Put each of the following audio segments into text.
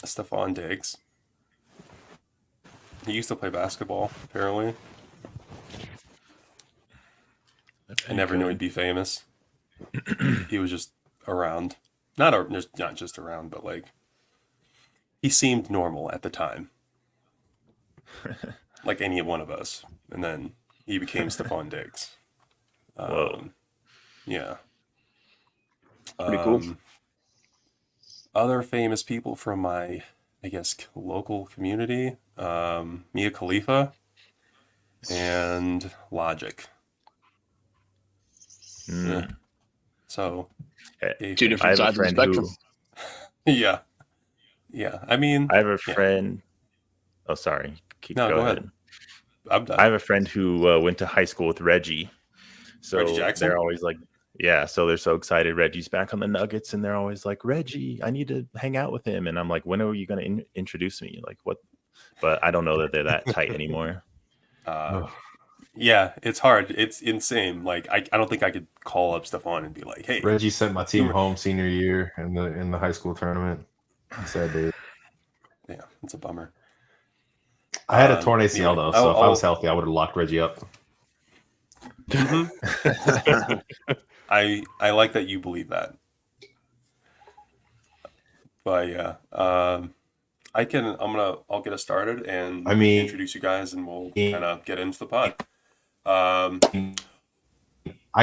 Stephon Diggs. He used to play basketball, apparently. I never knew he'd be famous. He was just around. Not just around, but like he seemed normal at the time. Like any one of us. And then he became Stephon Diggs. Whoa. Yeah. Pretty cool. Other famous people from my, I guess, local community, Mia Khalifa and Logic. Yeah. So, two different sides of the spectrum. Yeah. I mean, I have a friend. Oh, sorry. Go ahead. I'm done. I have a friend who went to high school with Reggie. So Reggie Jackson? They're always like, yeah. So they're so excited. Reggie's back on the Nuggets, and they're always like, Reggie, I need to hang out with him. And I'm like, when are you going to introduce me? Like, what? But I don't know that they're that tight anymore. Yeah, it's hard. It's insane. Like, I don't think I could call up Stephon and be like, hey. Reggie sent my team home senior year in the high school tournament. Sad day. Yeah, it's a bummer. I had a torn ACL though, so if I was healthy, I would have locked Reggie up. I like that you believe that. But yeah, I'll get us started and introduce you guys, and we'll kind of get into the pod. I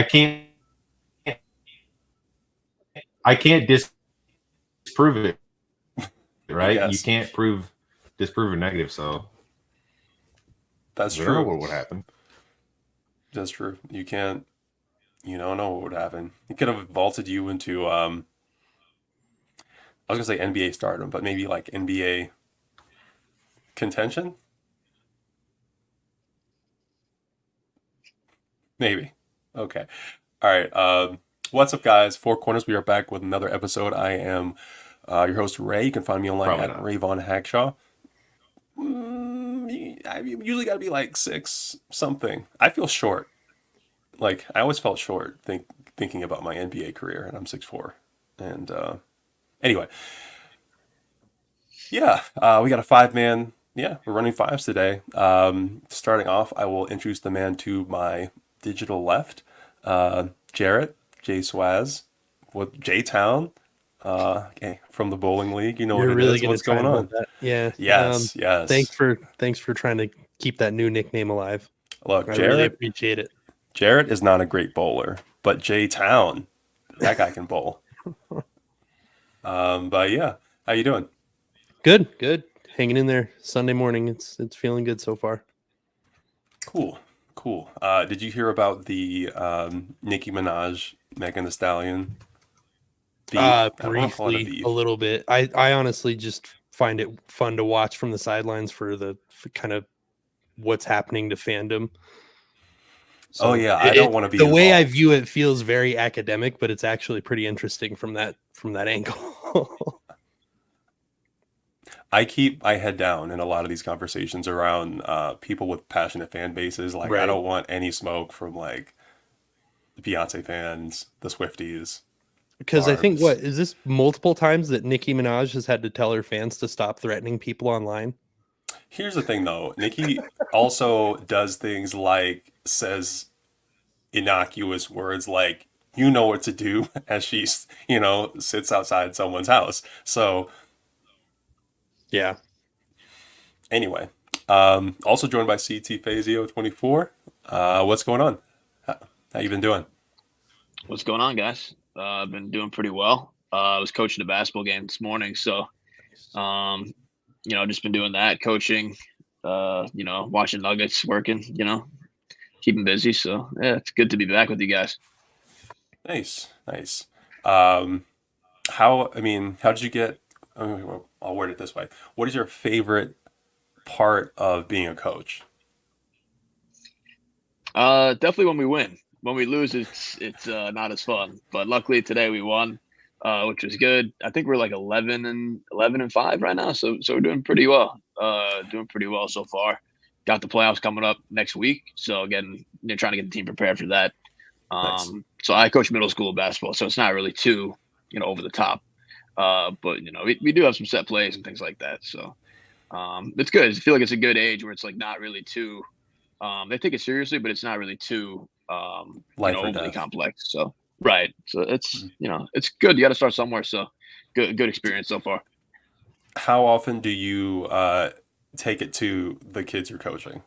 can't disprove it, right? Yes. You can't disprove a negative, so that's true. I don't know what would happen. That's true. You don't know what would happen. It could have vaulted you into I was gonna say NBA stardom, but maybe like NBA contention. Maybe. Okay. All right. What's up, guys? Four Corners. We are back with another episode. I am your host, Ray. You can find me online at Rayvon Hackshaw. I usually got to be like 6 something. I feel short. Like, I always felt short thinking about my NBA career, and I'm 6'4". And anyway. Yeah, we got a 5-man. Yeah, we're running 5s today. Starting off, I will introduce the man to my digital left, Jarett, J Swaz, with J Town, from the bowling league. You know what it is. What's going on? Yeah. Yes. Thanks for trying to keep that new nickname alive. Look, I really appreciate it. Jarett is not a great bowler, but J Town, that guy can bowl. But yeah, how you doing? Good. Hanging in there. Sunday morning. It's feeling good so far. Cool. Did you hear about the Nicki Minaj, Megan Thee Stallion beef? Briefly, a little bit. I honestly just find it fun to watch from the sidelines for kind of what's happening to fandom. So I don't want to be the way involved. I view it feels very academic, but it's actually pretty interesting from that angle. I keep my head down in a lot of these conversations around people with passionate fan bases. Like, right. I don't want any smoke from like the Beyonce fans, the Swifties. Because I think is this multiple times that Nicki Minaj has had to tell her fans to stop threatening people online? Here's the thing, though. Nicki also does things like says innocuous words like, you know what to do, as she, sits outside someone's house. So, yeah. Anyway, also joined by CT Fazio 24. What's going on? How you been doing? What's going on, guys? I've been doing pretty well. I was coaching a basketball game this morning, so just been doing that, coaching, watching Nuggets, working, keeping busy. So yeah, it's good to be back with you guys. Nice. How did you get? I'll word it this way. What is your favorite part of being a coach? Definitely when we win. When we lose, it's not as fun. But luckily today we won, which was good. I think we're like 11-5 right now, so we're doing pretty well. Doing pretty well so far. Got the playoffs coming up next week, so again, trying to get the team prepared for that. Nice. So I coach middle school basketball, so it's not really too over the top. But we do have some set plays and things like that. So it's good. I feel like it's a good age where it's like not really too. They take it seriously, but it's not really too Life or overly death. complex. So right. So it's Mhm. it's good. You got to start somewhere. So good experience so far. How often do you take it to the kids you're coaching?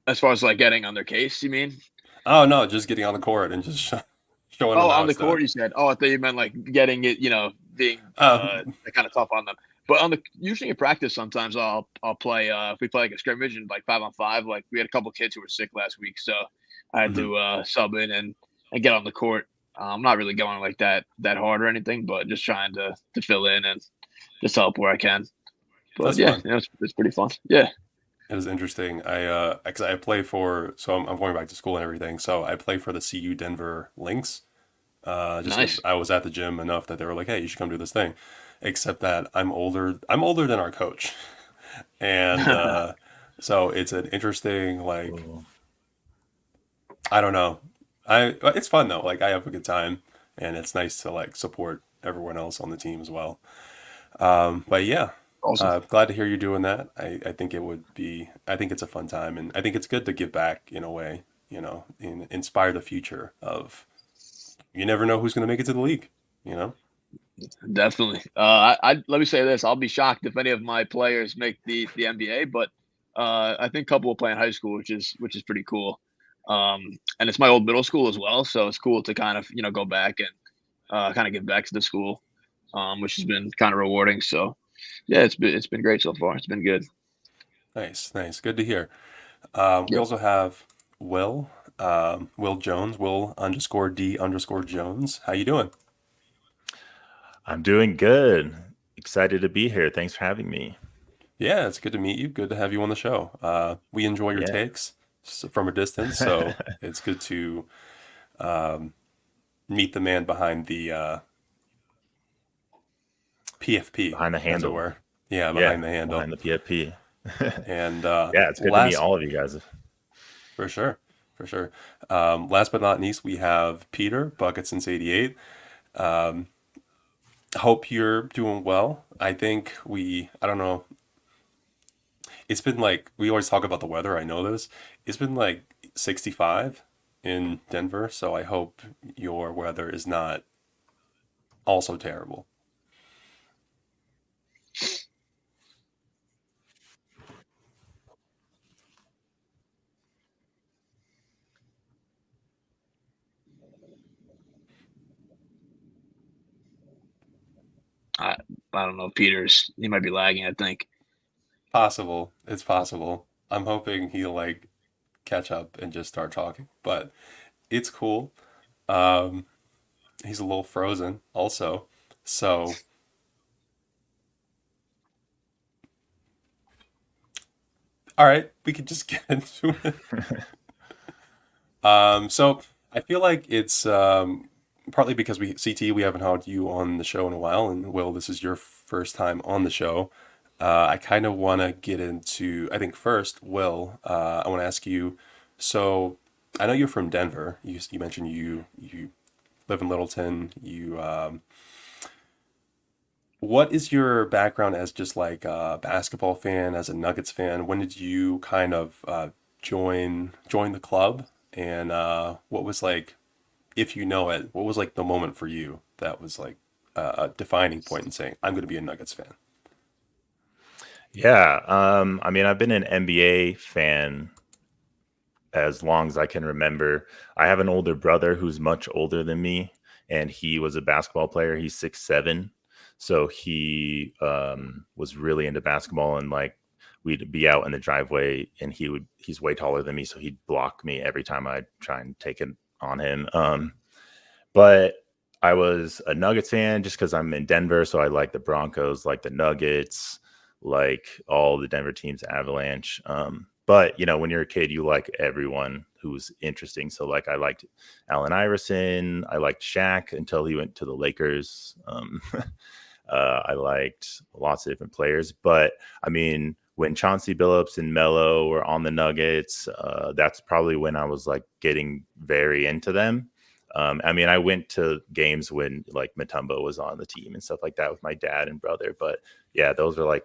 As far as like getting on their case, you mean? Oh no, just getting on the court and just showing them Oh, how on the it's done. court, you said. Oh, I thought you meant like getting it, being Oh, kind of tough on them. But usually in practice, sometimes I'll play. If we play like a scrimmage and like 5-on-5, like we had a couple kids who were sick last week, so I had mhm. to sub in and get on the court. I'm not really going like that hard or anything, but just trying to fill in and just help where I can. But That's yeah, fun. it's pretty fun. Yeah, It is interesting. Cause I play for, so I'm going back to school and everything. So I play for the CU Denver Lynx. Just because nice. I was at the gym enough that they were like, "Hey, you should come do this thing." Except that I'm older. I'm older than our coach, and so it's an interesting like Cool. I don't know. It's fun though. Like I have a good time, and it's nice to like support everyone else on the team as well. But yeah, Awesome. glad to hear you're doing that. I think it would be. I think it's a fun time, and I think it's good to give back in a way. And inspire the future of. You never know who's going to make it to the league. You know. Definitely. I let me say this: I'll be shocked if any of my players make the NBA, but I think a couple will play in high school, which is pretty cool. And it's my old middle school as well, so it's cool to kind of go back and kind of give back to the school, which has been kind of rewarding. So yeah, it's been great so far. It's been good. Nice, nice. Good to hear. We Yep. also have Will, Will Jones, Will underscore D underscore Jones. How you doing? I'm doing good. Excited to be here. Thanks for having me. Yeah, it's good to meet you. Good to have you on the show. We enjoy your Yeah. takes from a distance, so it's good to um, meet the man behind the PFP, Behind the as it handle. were. Yeah, Yeah, behind the handle. behind the PFP. And Yeah, it's good to meet last, all of you guys. for sure, for sure. Last but not least, we have Peter, Bucket since '88. Um, hope you're doing well. I don't know, it's been like, we always talk about the weather. I know this. It's been like 65 in Denver, so I hope your weather is not also terrible. I I don't know. He might be lagging. I think. Possible. It's possible. I'm hoping he'll like catch up and just start talking, but it's cool. Um, he's a little frozen also. So, all right, we could just get into it. So I feel like it's partly because we haven't had you on the show in a while, and Will, this is your first time on the show. I kind of want to get into. I think first, Will, I want to ask you. So I know you're from Denver. You mentioned you live in Littleton. What is your background as just like a basketball fan, as a Nuggets fan? When did you kind of join the club? And what was like, if you know it, what was like the moment for you that was like a defining point in saying, I'm going to be a Nuggets fan? Yeah, I mean, I've been an NBA fan as long as I can remember. I have an older brother who's much older than me, and he was a basketball player. He's 6'7", so he was really into basketball. And like, we'd be out in the driveway, and he's way taller than me, so he'd block me every time I try and take it on him. But I was a Nuggets fan just because I'm in Denver, so I like the Broncos, like the Nuggets, like all the Denver teams, Avalanche. But when you're a kid, you like everyone who's interesting. So like, I liked Allen Iverson, I liked Shaq until he went to the Lakers. I liked lots of different players, but I mean, when Chauncey Billups and Melo were on the Nuggets, that's probably when I was like getting very into them. I mean, I went to games when like Mutombo was on the team and stuff like that with my dad and brother. But yeah, those are like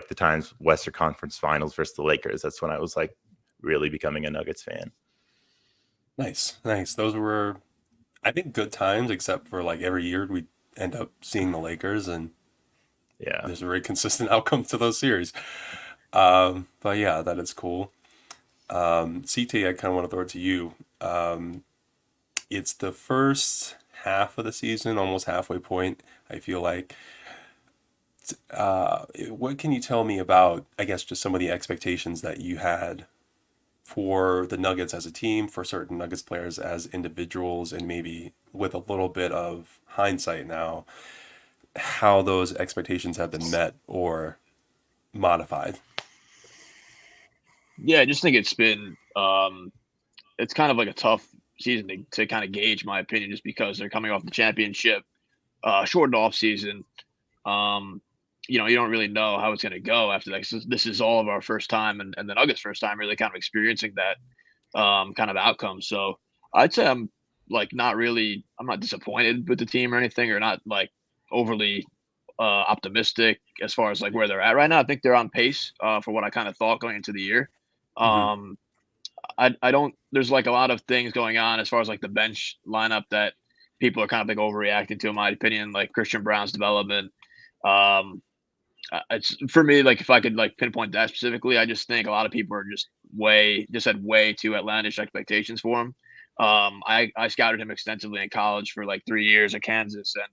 the times Western Conference Finals versus the Lakers. That's when I was like really becoming a Nuggets fan. Nice, nice. Those were, I think, good times, except for like every year we end up seeing the Lakers, and Yeah. there's a very consistent outcome to those series. But yeah, that is cool. CT, I kind of want to throw it to you. It's the first half of the season, almost halfway point, I feel like. What can you tell me about, I guess, just some of the expectations that you had for the Nuggets as a team, for certain Nuggets players as individuals, and maybe with a little bit of hindsight now, how those expectations have been met or modified? Yeah, I just think it's been it's kind of like a tough season to kind of gauge my opinion, just because they're coming off the championship, shortened off season. You know, you don't really know how it's going to go after that. This is all of our first time, and the Nuggets' first time really kind of experiencing that kind of outcome. So I'd say I'm like I'm not disappointed with the team or anything, or not like overly optimistic as far as like where they're at right now. I think they're on pace for what I kind of thought going into the year. Hmm. Um, I don't. There's like a lot of things going on as far as like the bench lineup that people are kind of like overreacting to, in my opinion. Like Christian Brown's development. It's for me, like if I could like pinpoint that specifically, I just think a lot of people are just had way too outlandish expectations for him. I scouted him extensively in college for like 3 years at Kansas, and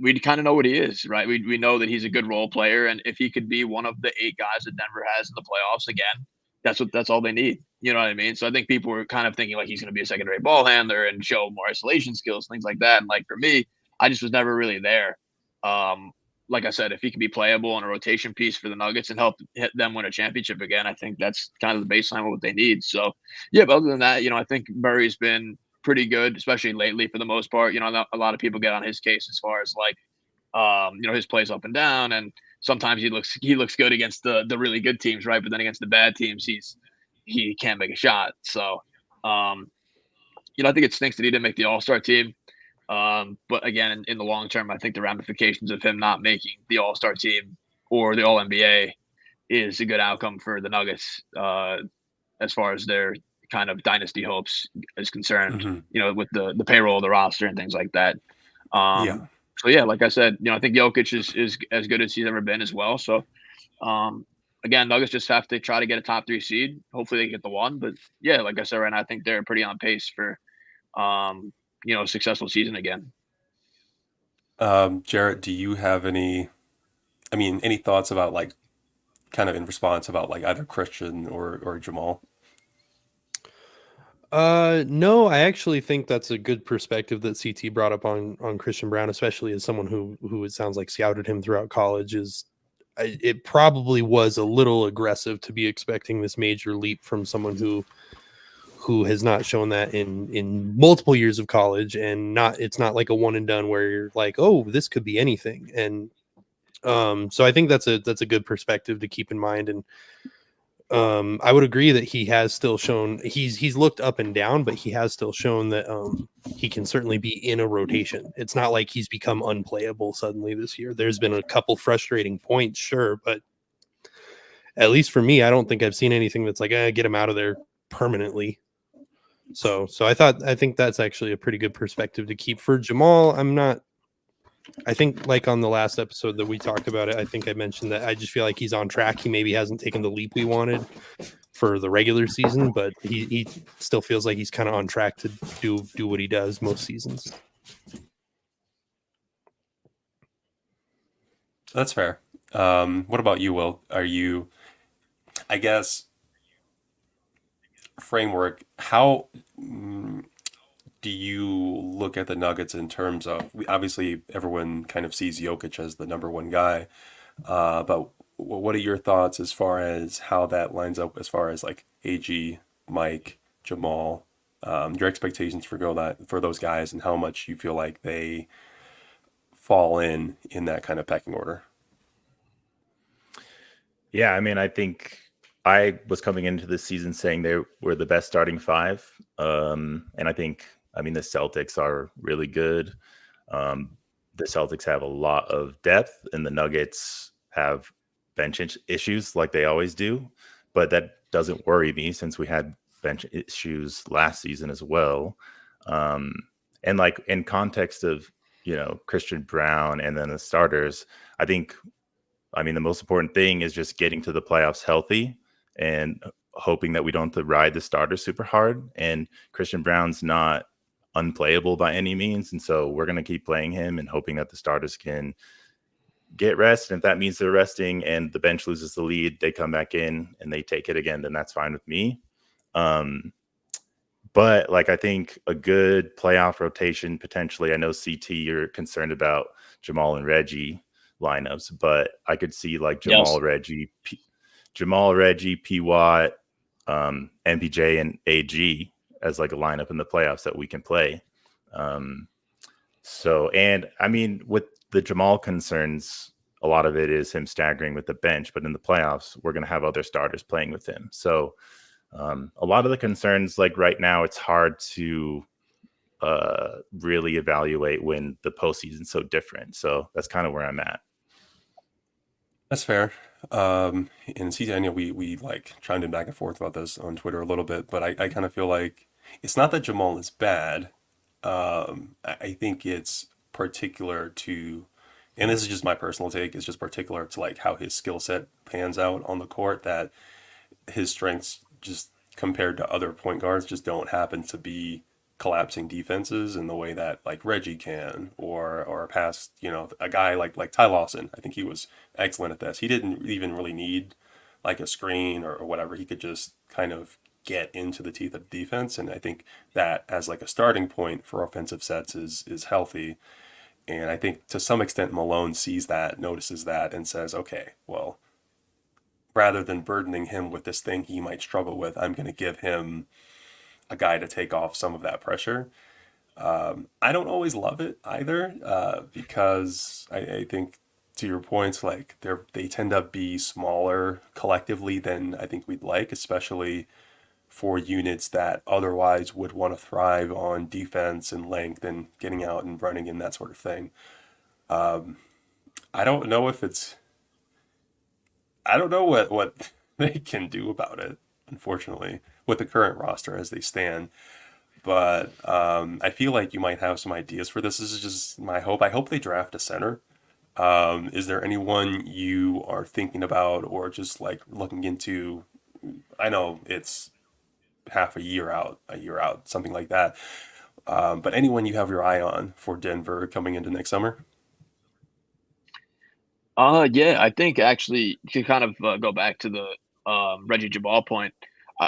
we kind of know what he is, right? We know that he's a good role player, and if he could be one of the 8 guys that Denver has in the playoffs again, that's all they need. You know what I mean? So I think people were kind of thinking like he's going to be a secondary ball handler and show more isolation skills, things like that. And like for me, I just was never really there. Um, like I said, if he could be playable and a rotation piece for the Nuggets and help them win a championship again, I think that's kind of the baseline of what they need. So yeah, but other than that, I think Murray's been pretty good, especially lately for the most part. A lot of people get on his case as far as like, his plays up and down, and sometimes he looks good against the really good teams, right? But then against the bad teams, he can't make a shot. So, I think it stinks that he didn't make the All-Star team. But again, in the long term, I think the ramifications of him not making the All-Star team or the All NBA is a good outcome for the Nuggets as far as their kind of dynasty hopes is concerned. Hmm. With the payroll, the roster, and things like that. Yeah. So yeah, like I said, I think Jokic is as good as he's ever been as well. So again, Nuggets just have to try to get a top 3 seed. Hopefully they get the 1. But yeah, like I said, right now I think they're pretty on pace for a successful season again. Jarrett, do you have any thoughts about like kind of in response about like either Christian or Jamal? No, I actually think that's a good perspective that CT brought up on Christian Brown, especially as someone who it sounds like scouted him throughout college. It probably was a little aggressive to be expecting this major leap from someone who has not shown that in multiple years of college, and it's not like a one and done where you're like, oh, this could be anything. And so I think that's a good perspective to keep in mind. And I would agree that he has still shown he's looked up and down, but he has still shown that he can certainly be in a rotation. It's not like he's become unplayable suddenly this year. There's been a couple frustrating points, sure, but at least for me, I don't think I've seen anything that's like, get him out of there permanently. So I think that's actually a pretty good perspective to keep. For Jamal, I think like on the last episode that we talked about it, I think I mentioned that I just feel like he's on track. He maybe hasn't taken the leap we wanted for the regular season, but he still feels like he's kind of on track to do what he does most seasons. That's fair. What about you, Will? Are you, I guess, framework, how do you look at the Nuggets in terms of, obviously everyone kind of sees Jokic as the number 1 guy, but what are your thoughts as far as how that lines up as far as like AG, Mike, Jamal, your expectations for those guys, and how much you feel like they fall in that kind of pecking order? Yeah, I mean, I think I was coming into this season saying they were the best starting 5. And I think I mean, the Celtics are really good. The Celtics have a lot of depth, and the Nuggets have issues like they always do. But that doesn't worry me since we had bench issues last season as well. Um, and like in context of, Christian Brown and then the starters, I mean, the most important thing is just getting to the playoffs healthy and hoping that we don't have to ride the starters super hard. And Christian Brown's not unplayable by any means. And so we're going to keep playing him and hoping that the starters can get rest. And if that means they're resting and the bench loses the lead, they come back in and they take it again, then that's fine with me. But like, I think a good playoff rotation potentially. I know CT, you're concerned about Jamal and Reggie lineups, but I could see like Jamal, Reggie, P Watt, MPJ, and AG as like a lineup in the playoffs that we can play. So, and I mean, with the Jamal concerns, a lot of it is him staggering with the bench, but in the playoffs, we're going to have other starters playing with him. So, a lot of the concerns, like right now, it's hard to really evaluate when the postseason's so different. So that's kind of where I'm at. That's fair. And CJ, I know we like chimed in back and forth about this on Twitter a little bit, but I kind of feel like it's not that Jamal is bad. I think it's particular to, and this is just my personal take, it's just particular to like how his skill set pans out on the court, that his strengths just compared to other point guards just don't happen to be collapsing defenses in the way that like Reggie can, or past, a guy like Ty Lawson. I think he was excellent at this. He didn't even really need like a screen or whatever. He could just kind of get into the teeth of defense, and I think that as like a starting point for offensive sets is healthy. And I think to some extent Malone sees that, notices that, and says, okay, well, rather than burdening him with this thing he might struggle with, I'm going to give him a guy to take off some of that pressure. I don't always love it either, because I think, to your points, like they tend to be smaller collectively than I think we'd like, especially for units that otherwise would want to thrive on defense and length and getting out and running and that sort of thing. I don't know if it's, I don't know what they can do about it, unfortunately, with the current roster as they stand. But I feel like you might have some ideas for this. This is just my hope. I hope they draft a center. Is there anyone you are thinking about or just like looking into? I know it's half a year out, something like that. But anyone you have your eye on for Denver coming into next summer? Yeah, I think actually to kind of go back to the Reggie Jamal point,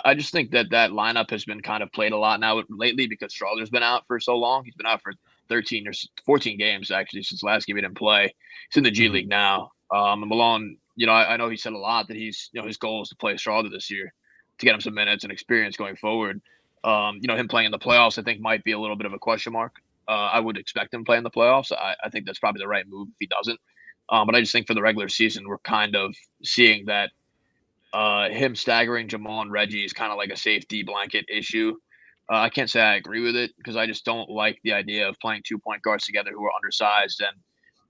I just think that lineup has been kind of played a lot now lately because Strawler's been out for so long. He's been out for 13 or 14 games actually since last game he didn't play. He's in the G Mhm. League now. And Malone, I know he said a lot that he's, his goal is to play Strawler this year to get him some minutes and experience going forward. Him playing in the playoffs, I think might be a little bit of a question mark. I would expect him to play in the playoffs. I think that's probably the right move if he doesn't. But I just think for the regular season, we're kind of seeing that him staggering Jamal and Reggie is kind of like a safety blanket issue. I can't say I agree with it because I just don't like the idea of playing 2 point guards together who are undersized. And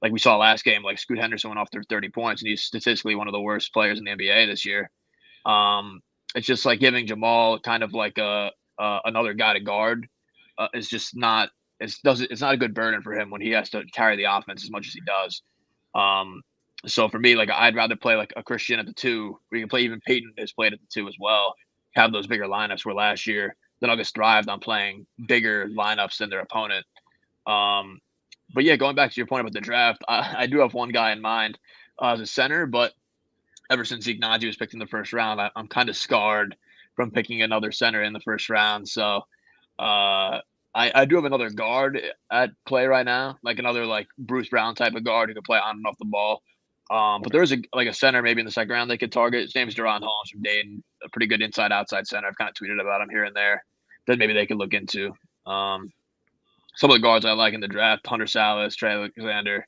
like we saw last game, like Scoot Henderson went off for 30 points, and he's statistically one of the worst players in the NBA this year. It's just like giving Jamal kind of like a another guy to guard is just not. It's not a good burden for him when he has to carry the offense as much as he does. Um, so for me, like I'd rather play like a Christian at the two. We can play even Peyton has played at the two as well. Have those bigger lineups where last year the Nuggets thrived on playing bigger lineups than their opponent. Um, but yeah, going back to your point about the draft, I do have one guy in mind as a center, but ever since Ignaji was picked in the first round, I'm kind of scarred from picking another center in the first round. So I do have another guard at play right now, like another like Bruce Brown type of guard who can play on and off the ball. But there's a center maybe in the second round they could target. His name's Deron Holmes from Dayton, a pretty good inside outside center. I've kind of tweeted about him here and there that maybe they could look into. Some of the guards I like in the draft: Hunter Salas, Trey Alexander,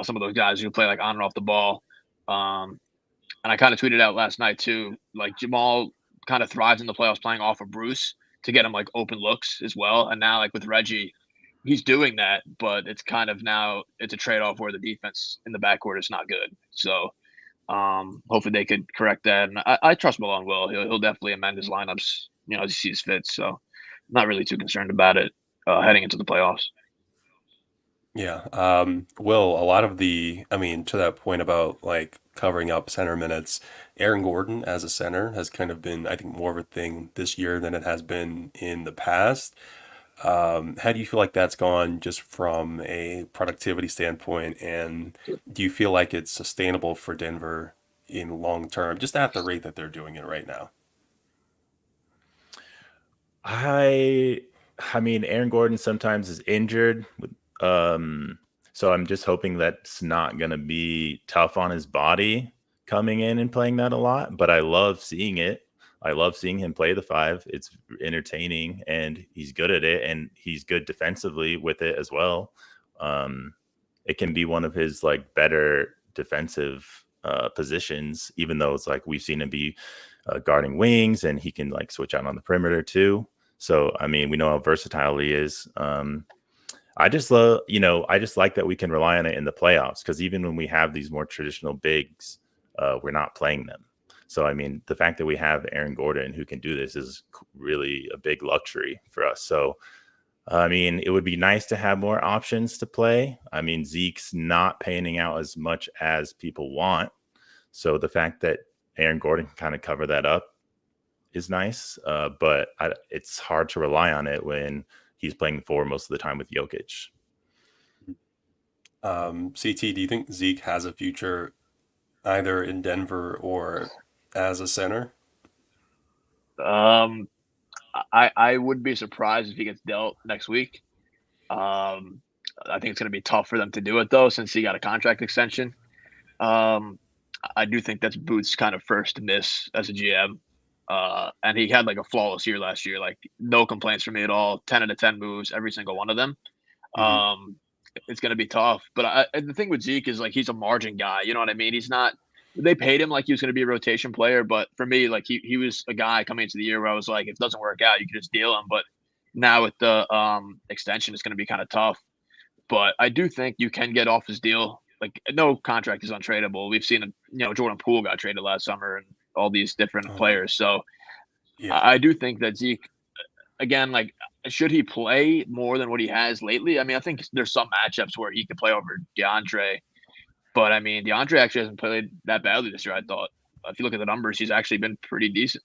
some of those guys who play like on and off the ball. And I kind of tweeted out last night too, like Jamal kind of thrives in the playoffs playing off of Bruce. to get him like open looks as well. And now like with Reggie, he's doing that, but it's kind of now it's a trade off where the defense in the backcourt is not good. So hopefully they could correct that. And I trust Malone will. He'll definitely amend his lineups, as he sees fit. So I'm not really too concerned about it heading into the playoffs. Yeah. Will, a lot of to that point about like covering up center minutes, Aaron Gordon as a center has kind of been, I think, more of a thing this year than it has been in the past. How do you feel like that's gone just from a productivity standpoint? And do you feel like it's sustainable for Denver in long term, just at the rate that they're doing it right now? I mean, Aaron Gordon sometimes is injured, so I'm just hoping that's not going to be tough on his body coming in and playing that a lot. But I love seeing it. I love seeing him play the five. It's entertaining, and he's good at it, and he's good defensively with it as well. It can be one of his like better defensive positions, even though it's like we've seen him be guarding wings, and he can like switch out on the perimeter too. So, I mean, we know how versatile he is. I just love, I just like that we can rely on it in the playoffs, because even when we have these more traditional bigs, we're not playing them. So, I mean, the fact that we have Aaron Gordon who can do this is really a big luxury for us. So, I mean, it would be nice to have more options to play. I mean, Zeke's not panning out as much as people want. So the fact that Aaron Gordon can kind of cover that up is nice, but it's hard to rely on it when he's playing four most of the time with Jokic. CT, do you think Zeke has a future either in Denver or as a center? I would be surprised if he gets dealt next week. I think it's going to be tough for them to do it though, since he got a contract extension. I do think that's Boots' kind of first miss as a GM. And he had like a flawless year last year, like no complaints from me at all. 10 out of 10 moves, every single one of them. Mm-hmm. It's going to be tough. But the thing with Zeke is like he's a margin guy. You know what I mean? He's not. They paid him like he was going to be a rotation player, but for me, like he was a guy coming into the year where I was like, if it doesn't work out, you can just deal him. But now with the extension, it's going to be kind of tough. But I do think you can get off his deal. Like no contract is untradeable. We've seen, Jordan Poole got traded last summer and all these different players. So Yeah. I do think that Zeke, again, like should he play more than what he has lately? I mean, I think there's some matchups where he could play over DeAndre. But I mean, DeAndre actually hasn't played that badly this year, I thought. If you look at the numbers, he's actually been pretty decent.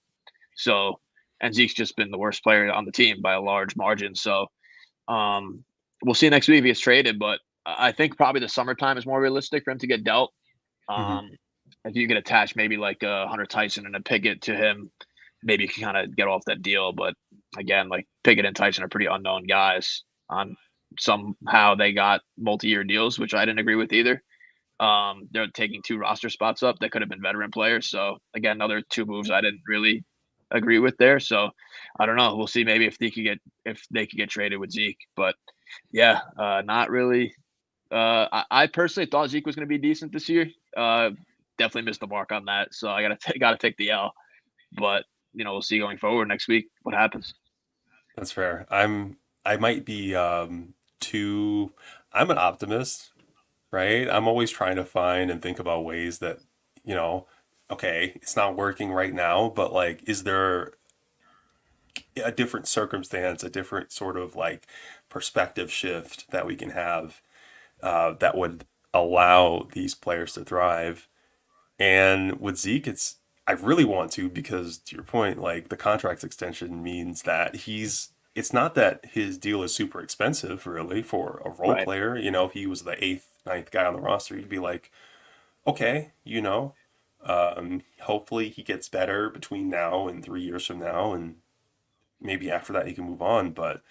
So, and Zeke's just been the worst player on the team by a large margin. So, we'll see next week if he gets traded. But I think probably the summertime is more realistic for him to get dealt. Mm-hmm. If you could attach maybe like a Hunter Tyson and a Pickett to him, maybe you can kind of get off that deal. But again, like Pickett and Tyson are pretty unknown guys. On somehow they got multi-year deals, which I didn't agree with either. They're taking 2 roster spots up that could have been veteran players. So again, another 2 moves I didn't really agree with there. So I don't know. We'll see maybe if they could get traded with Zeke. But yeah, not really. I personally thought Zeke was going to be decent this year. Definitely missed the mark on that. So I gotta take the L. But we'll see going forward next week what happens. That's fair. I might be too. I'm an optimist, right? I'm always trying to find and think about ways that, okay, it's not working right now, but like, is there a different circumstance, a different sort of like perspective shift that we can have that would allow these players to thrive? And with Zeke, I really want to, because to your point, like the contract extension means that it's not that his deal is super expensive really for a role Right. player. If he was the 8th, 9th guy on the roster, you'd be like, okay, hopefully he gets better between now and 3 years from now. And maybe after that he can move on, but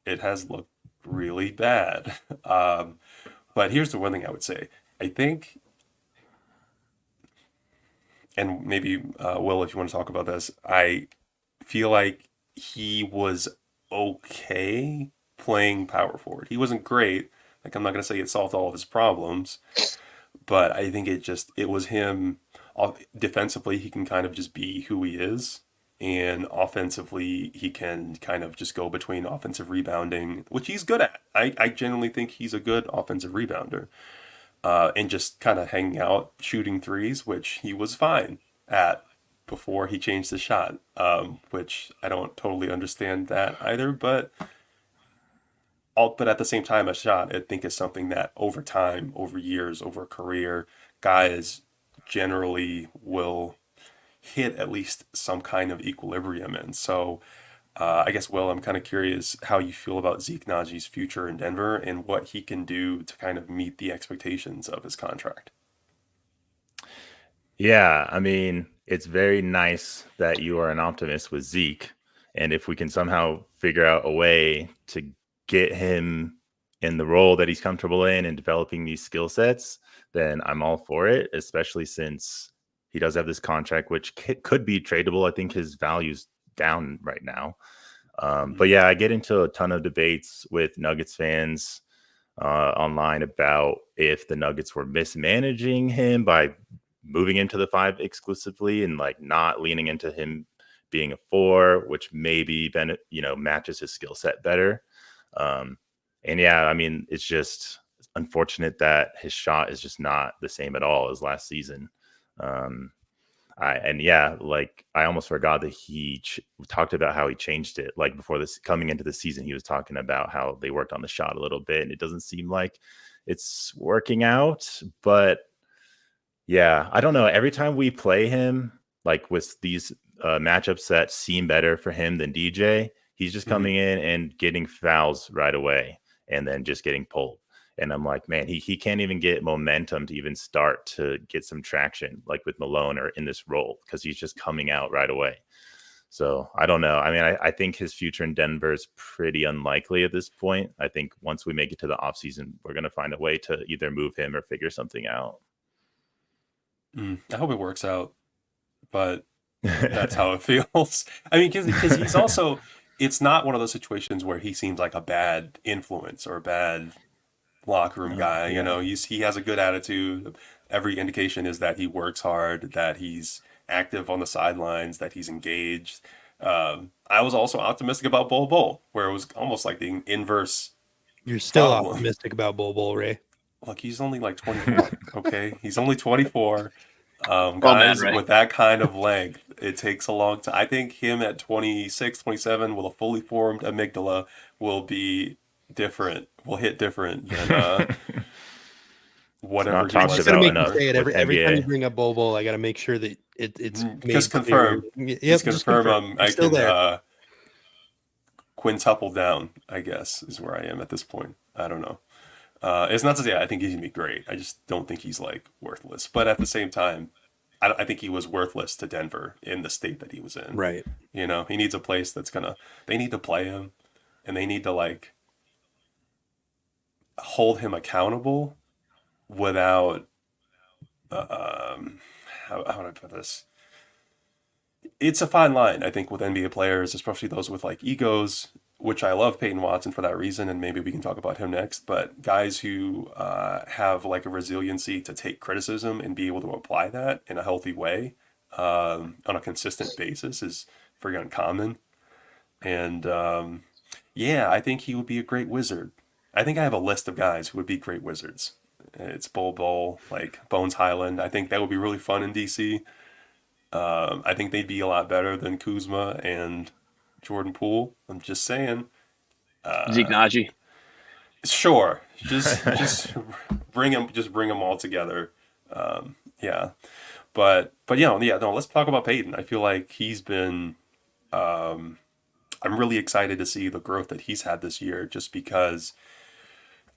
it has looked really bad. But here's the one thing I would say. I think, and maybe Will, if you want to talk about this, I feel like he was okay playing power forward. He wasn't great. Like I'm not gonna say it solved all of his problems, but I think it was him. Defensively, he can kind of just be who he is, And offensively, he can kind of just go between offensive rebounding, which he's good at. I genuinely think he's a good offensive rebounder. And just kind of hanging out, shooting threes, which he was fine at before he changed the shot, which I don't totally understand that either. But at the same time, a shot I think is something that over time, over years, over a career, guys generally will hit at least some kind of equilibrium in. So I guess, Will, I'm kind of curious how you feel about Zeke Najee's future in Denver and what he can do to kind of meet the expectations of his contract. Yeah, I mean, it's very nice that you are an optimist with Zeke. And if we can somehow figure out a way to get him in the role that he's comfortable in and developing these skill sets, then I'm all for it, especially since he does have this contract, which could be tradable. I think his value's down right now. But yeah, I get into a ton of debates with Nuggets fans online about if the Nuggets were mismanaging him by moving into the 5 exclusively and like not leaning into him being a 4, which maybe matches his skill set better. And yeah, I mean, it's just unfortunate that his shot is just not the same at all as last season. I almost forgot that he talked about how he changed it. Like before this coming into the season, he was talking about how they worked on the shot a little bit, and it doesn't seem like it's working out. But yeah, I don't know. Every time we play him, like with these matchups that seem better for him than DJ, he's just coming in and getting fouls right away, and then just getting pulled. And I'm like, man, he can't even get momentum to even start to get some traction, like with Malone or in this role, because he's just coming out right away. So I don't know. I mean, I think his future in Denver is pretty unlikely at this point. I think once we make it to the offseason, we're going to find a way to either move him or figure something out. I hope it works out, but that's how it feels. I mean, because he's also, it's not one of those situations where he seems like a bad influence or a bad locker room guy. Yeah. You know, he has a good attitude. Every indication is that he works hard, that he's active on the sidelines, that he's engaged. I was also optimistic about Bol Bol, where it was almost like the inverse. You're still problem. optimistic about Bol Bol, Ray. Look, he's only like 24. Okay, he's only 24. man, Guys Ray. with that kind of length, it takes a long time. I think him at 26, 27 with a fully formed amygdala will be different. Will hit different than whatever It's he not was. talked I gotta about make enough you say it with every time you NBA. bring up Bol Bol. I gotta make sure that it's made Just confirm. clear. Yep, Just confirm. I still can there. quintuple down, I guess, is where I am at this point. I don't know. It's not to say I think he's gonna be great. I just don't think he's like worthless. But at the same time, I think he was worthless to Denver in the state that he was in. Right. You know, he needs a place that's they need to play him, and they need to like hold him accountable without, how would I put this? It's a fine line, I think, with NBA players, especially those with like egos, which I love Peyton Watson for that reason, and maybe we can talk about him next. But guys who have like a resiliency to take criticism and be able to apply that in a healthy way on a consistent basis is very uncommon. And yeah, I think he would be a great wizard. I think I have a list of guys who would be great wizards. It's Bol Bol, like Bones Highland. I think that would be really fun in DC. I think they'd be a lot better than Kuzma and Jordan Poole. I'm just saying. Zeke Naji. Sure, just bring them all together. Yeah, but yeah, no. Let's talk about Peyton. I feel like he's been. I'm really excited to see the growth that he's had this year, just because.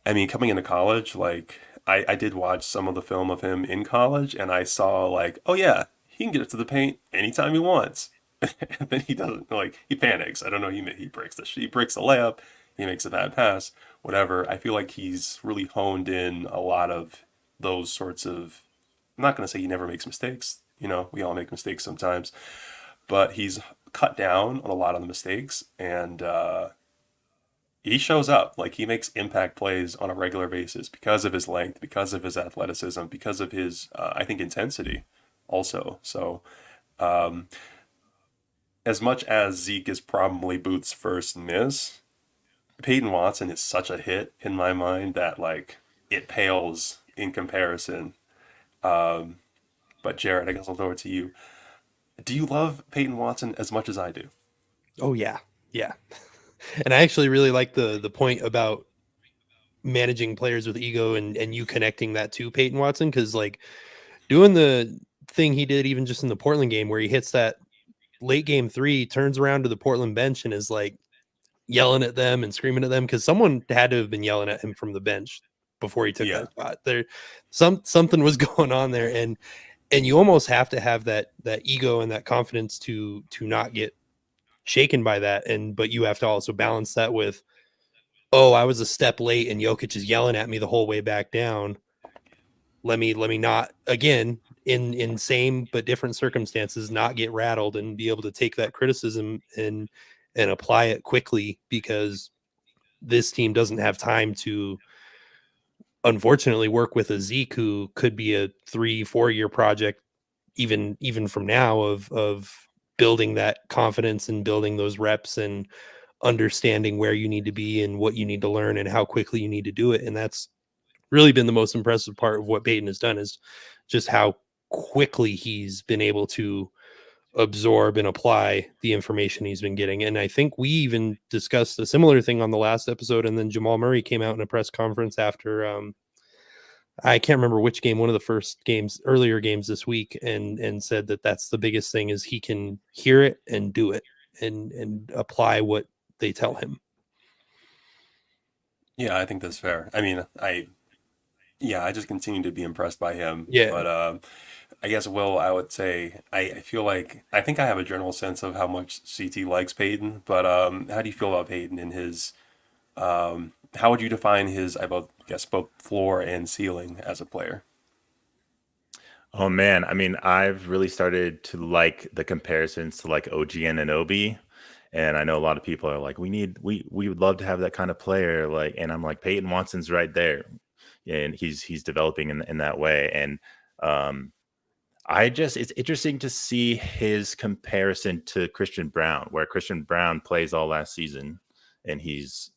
I mean, coming into college, like I did watch some of the film of him in college, and I saw like, oh yeah, he can get it to the paint anytime he wants. And then he doesn't, like, he panics. I don't know. He breaks he breaks the layup. He makes a bad pass. Whatever. I feel like he's really honed in a lot of those sorts of. I'm not gonna say he never makes mistakes. You know, we all make mistakes sometimes, but he's cut down on a lot of the mistakes, and he shows up. Like, he makes impact plays on a regular basis because of his length, because of his athleticism, because of his I think intensity also. So as much as Zeke is probably Booth's first miss, Peyton Watson is such a hit in my mind that like it pales in comparison. But Jarett, I guess I'll throw it to you. Do you love Peyton Watson as much as I do? Oh yeah, yeah. And I actually really like the point about managing players with ego and you connecting that to Peyton Watson, because like doing the thing he did even just in the Portland game where he hits that late game three, turns around to the Portland bench and is like yelling at them and screaming at them, because someone had to have been yelling at him from the bench before he took Yeah. that shot. There, something was going on there, and you almost have to have that ego and that confidence to not get shaken by that. And but you have to also balance that with, oh, I was a step late and Jokic is yelling at me the whole way back down. Let me not, again, in same but different circumstances, not get rattled and be able to take that criticism and apply it quickly, because this team doesn't have time to unfortunately work with a Zeke who could be a 3-4 year project even from now of building that confidence and building those reps and understanding where you need to be and what you need to learn and how quickly you need to do it. And that's really been the most impressive part of what Peyton has done, is just how quickly he's been able to absorb and apply the information he's been getting. And I think we even discussed a similar thing on the last episode. And then Jamal Murray came out in a press conference after I can't remember which game, one of the first games, earlier games this week, and said that that's the biggest thing, is he can hear it and do it and apply what they tell him. Yeah, I think that's fair. I mean, I just continue to be impressed by him. Yeah. But I guess, Will, I would say I feel like I think I have a general sense of how much CT likes Peyton. But how do you feel about Peyton and his? How would you define his? Guess both floor and ceiling as a player. Oh man, I mean, I've really started to like the comparisons to like OG and Anunoby, and I know a lot of people are like, we would love to have that kind of player, like, and I'm like, Peyton Watson's right there, and he's developing in that way, and um, it's interesting to see his comparison to Christian Brown, where Christian Brown plays all last season, and he's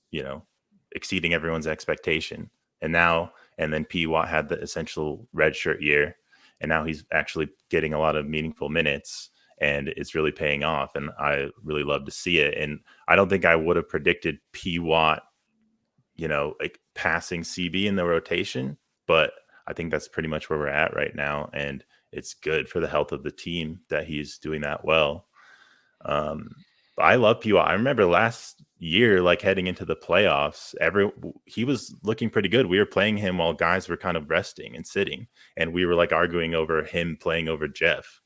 exceeding everyone's expectation, and then P Watt had the essential redshirt year, and now he's actually getting a lot of meaningful minutes, and it's really paying off, and I really love to see it. And I don't think I would have predicted P Watt, like passing CB in the rotation, but I think that's pretty much where we're at right now, and it's good for the health of the team that he's doing that well. But I love P Watt. I remember last year, like heading into the playoffs, he was looking pretty good. We were playing him while guys were kind of resting and sitting, and we were like arguing over him playing over Jeff.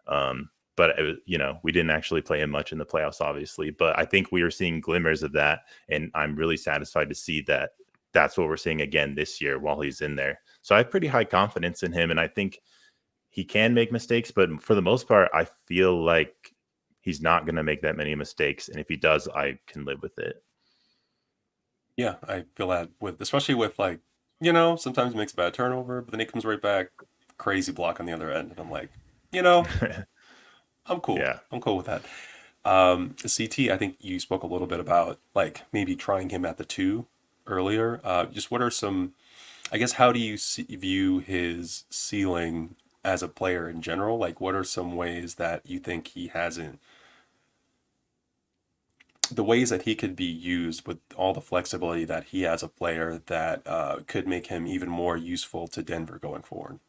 But it was, we didn't actually play him much in the playoffs, obviously. But I think we were seeing glimmers of that, and I'm really satisfied to see that that's what we're seeing again this year while he's in there. So I have pretty high confidence in him, and I think he can make mistakes, but for the most part, I feel like he's not going to make that many mistakes, and if he does, I can live with it. Yeah, I feel that especially with like, sometimes he makes a bad turnover, but then he comes right back, crazy block on the other end, and I'm like, I'm cool. Yeah. I'm cool with that. CT, I think you spoke a little bit about like maybe trying him at the 2 earlier. Just what are some, I guess, how do you view his ceiling as a player in general? Like, what are some ways that you think he hasn't, the ways that he could be used with all the flexibility that he has a player that could make him even more useful to Denver going forward?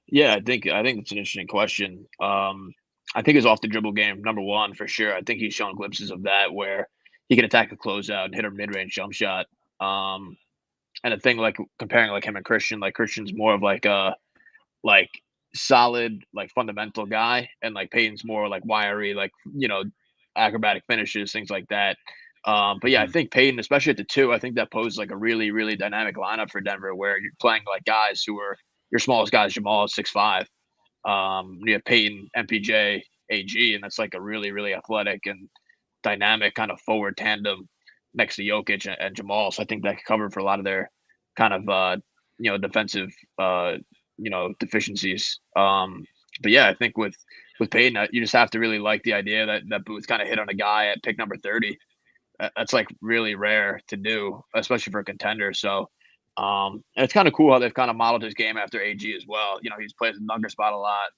Yeah, I think it's an interesting question. I think his off the dribble game, number one for sure. I think he's shown glimpses of that where he can attack a closeout and hit a mid range jump shot. And a thing like comparing like him and Christian, like Christian's more of like a like solid like fundamental guy, and like Peyton's more like wiry, like acrobatic finishes, things like that. But yeah, I Mhm. think Peyton, especially at the 2, I think that poses like a really, really dynamic lineup for Denver where you're playing like guys who are your smallest guys. Jamal is 6'5". You have Peyton, MPJ, AG, and that's like a really, really athletic and dynamic kind of forward tandem next to Jokic and Jamal. So I think that could cover for a lot of their kind of defensive deficiencies. But yeah, I think with with Peyton, you just have to really like the idea that Booth kind of hit on a guy at pick number 30. That's like really rare to do, especially for a contender. So, and it's kind of cool how they've kind of modeled his game after AG as well. You know, he's plays the Nugget spot a lot.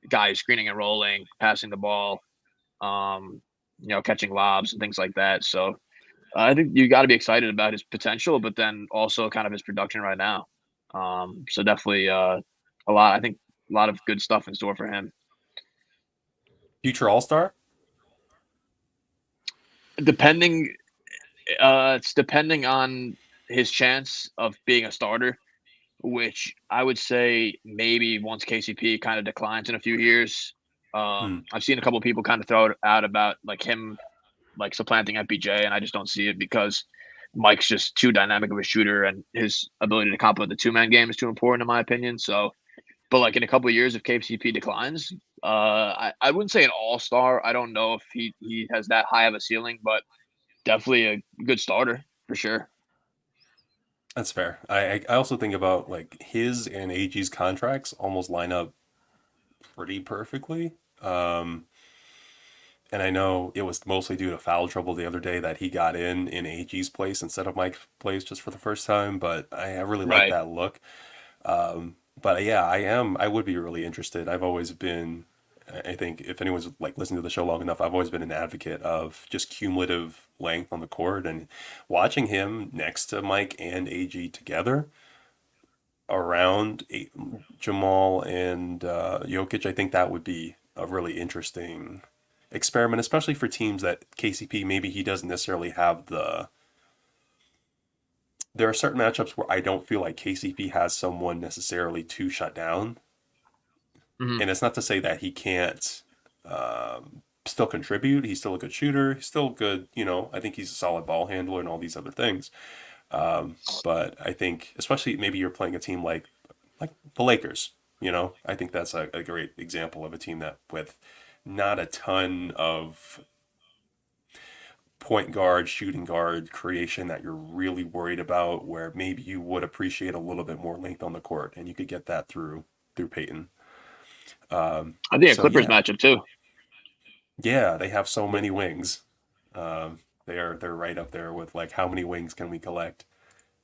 Guy who's screening and rolling, passing the ball, you know, catching lobs and things like that. So I think you got to be excited about his potential, but then also kind of his production right now. So definitely a lot. I think a lot of good stuff in store for him. Future All-Star? Depending, it's depending on his chance of being a starter, which I would say maybe once KCP kind of declines in a few years. I've seen a couple of people kind of throw it out about like him like supplanting FBJ, and I just don't see it because Mike's just too dynamic of a shooter, and his ability to complement the two-man game is too important in my opinion. So, but like in a couple of years, if KCP declines, I wouldn't say an all-star. I don't know if he has that high of a ceiling, but definitely a good starter for sure. That's fair. I also think about like his and AG's contracts almost line up pretty perfectly. And I know it was mostly due to foul trouble the other day that he got in AG's place instead of Mike's place just for the first time. But I really like Right. that look. But yeah, I would be really interested. I've always been, I think if anyone's like listened to the show long enough, I've always been an advocate of just cumulative length on the court, and watching him next to Mike and AG together around Jamal and Jokic, I think that would be a really interesting experiment, especially for teams that KCP maybe he doesn't necessarily have the. There are certain matchups where I don't feel like KCP has someone necessarily to shut down, Mhm. and it's not to say that he can't still contribute. He's still a good shooter. He's still good. You know, I think he's a solid ball handler and all these other things. But I think, especially maybe you're playing a team like the Lakers. You know, I think that's a great example of a team that with not a ton of point guard, shooting guard creation that you're really worried about, where maybe you would appreciate a little bit more length on the court, and you could get that through Peyton. I think a So Clippers yeah, matchup too. yeah, they have so many wings. They're right up there with like how many wings can we collect,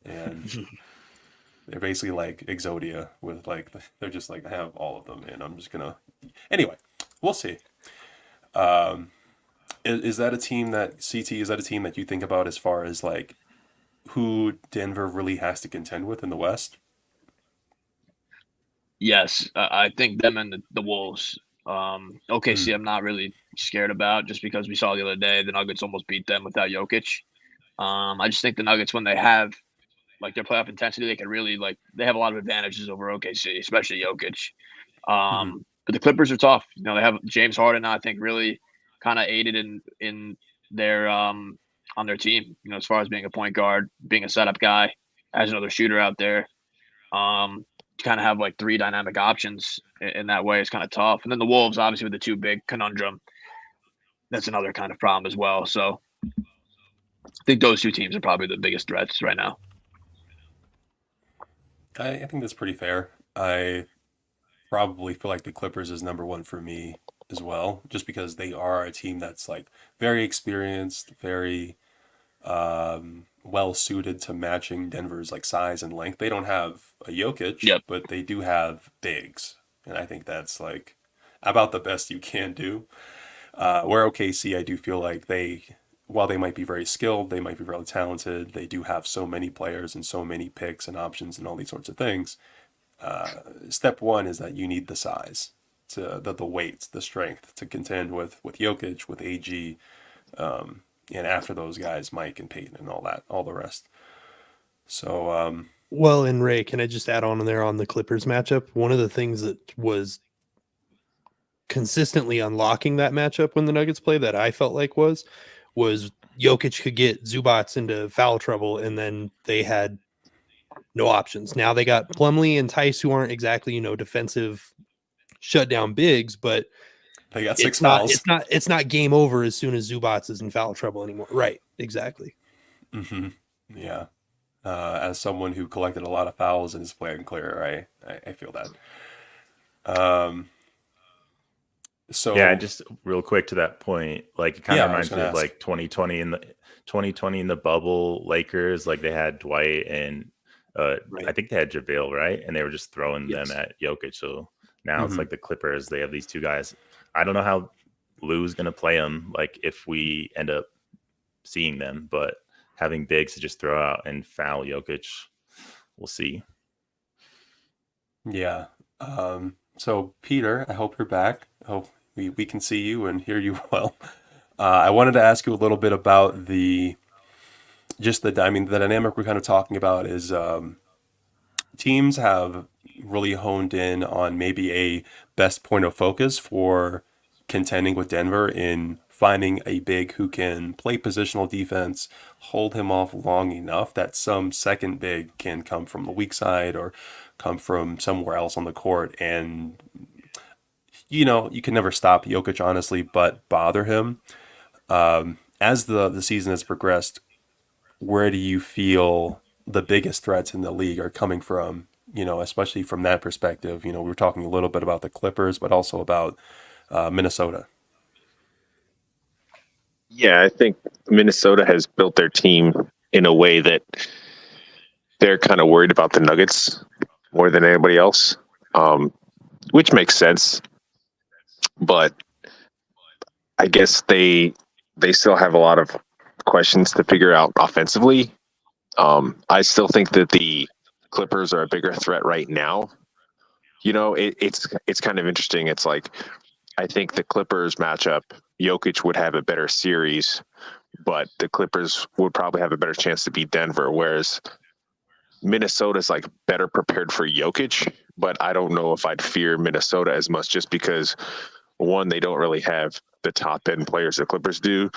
and they're basically like Exodia with like they're just like I have all of them, and I'm just gonna anyway. We'll see. Um, is that a team that CT? Is that a team that you think about as far as like who Denver really has to contend with in the West? Yes, I think them and the Wolves. OKC, Hmm. I'm not really scared about just because we saw the other day the Nuggets almost beat them without Jokic. I just think the Nuggets when they have like their playoff intensity, they can really like they have a lot of advantages over OKC, especially Jokic. Hmm. But the Clippers are tough. You know, they have James Harden, I think, really kind of aided in their on their team. You know, as far as being a point guard, being a setup guy, as another shooter out there. To kind of have like three dynamic options in that way is kind of tough. And then the Wolves, obviously, with the two big conundrum, that's another kind of problem as well. So I think those two teams are probably the biggest threats right now. I think that's pretty fair. I probably feel like the Clippers is number one for me as well, just because they are a team that's like very experienced, very well suited to matching Denver's like size and length. They don't have a Jokic, Yep. but they do have bigs, and I think that's like about the best you can do. Where OKC, I do feel like while they might be very skilled, they might be really talented. They do have so many players and so many picks and options and all these sorts of things. Step one is that you need the size, the weight, the strength to contend with Jokic, with AG, and after those guys, Mike and Peyton and all that, all the rest. So Well, and Ray, can I just add on in there on the Clippers matchup? One of the things that was consistently unlocking that matchup when the Nuggets play that I felt like was Jokic could get Zubats into foul trouble, and then they had no options. Now they got Plumlee and Tice, who aren't exactly defensive shutdown bigs, but they got six it's not fouls. it's not game over as soon as Zubats is in foul trouble anymore. Right? Exactly. Hmm. Yeah. As someone who collected a lot of fouls in his play and clear, I feel that. So just real quick to that point, like it kind yeah, of I was reminds going me to of ask. like 2020 in the bubble Lakers. Like they had Dwight and I Right. think they had JaVale, right? And they were just throwing them Yes. at Jokic. So now it's Hmm. like the Clippers. They have these two guys. I don't know how Lou's gonna play them. Like if we end up seeing them, but having bigs to just throw out and foul Jokic, we'll see. Yeah. So Peter, I hope you're back. I hope we can see you and hear you well. I wanted to ask you a little bit about I mean, the dynamic we're kind of talking about is teams have really honed in on maybe a best point of focus for contending with Denver in finding a big who can play positional defense, hold him off long enough that some second big can come from the weak side or come from somewhere else on the court. And, you can never stop Jokic, honestly, but bother him. As the season has progressed, where do you feel the biggest threats in the league are coming from? Especially from that perspective. We were talking a little bit about the Clippers, but also about Minnesota. Yeah, I think Minnesota has built their team in a way that they're kind of worried about the Nuggets more than anybody else, which makes sense. But I guess they still have a lot of questions to figure out offensively. I still think that the Clippers are a bigger threat right now. It's kind of interesting. It's like I think the Clippers matchup, Jokic would have a better series, but the Clippers would probably have a better chance to beat Denver, whereas Minnesota's like better prepared for Jokic, but I don't know if I'd fear Minnesota as much just because one, they don't really have the top end players the Clippers do,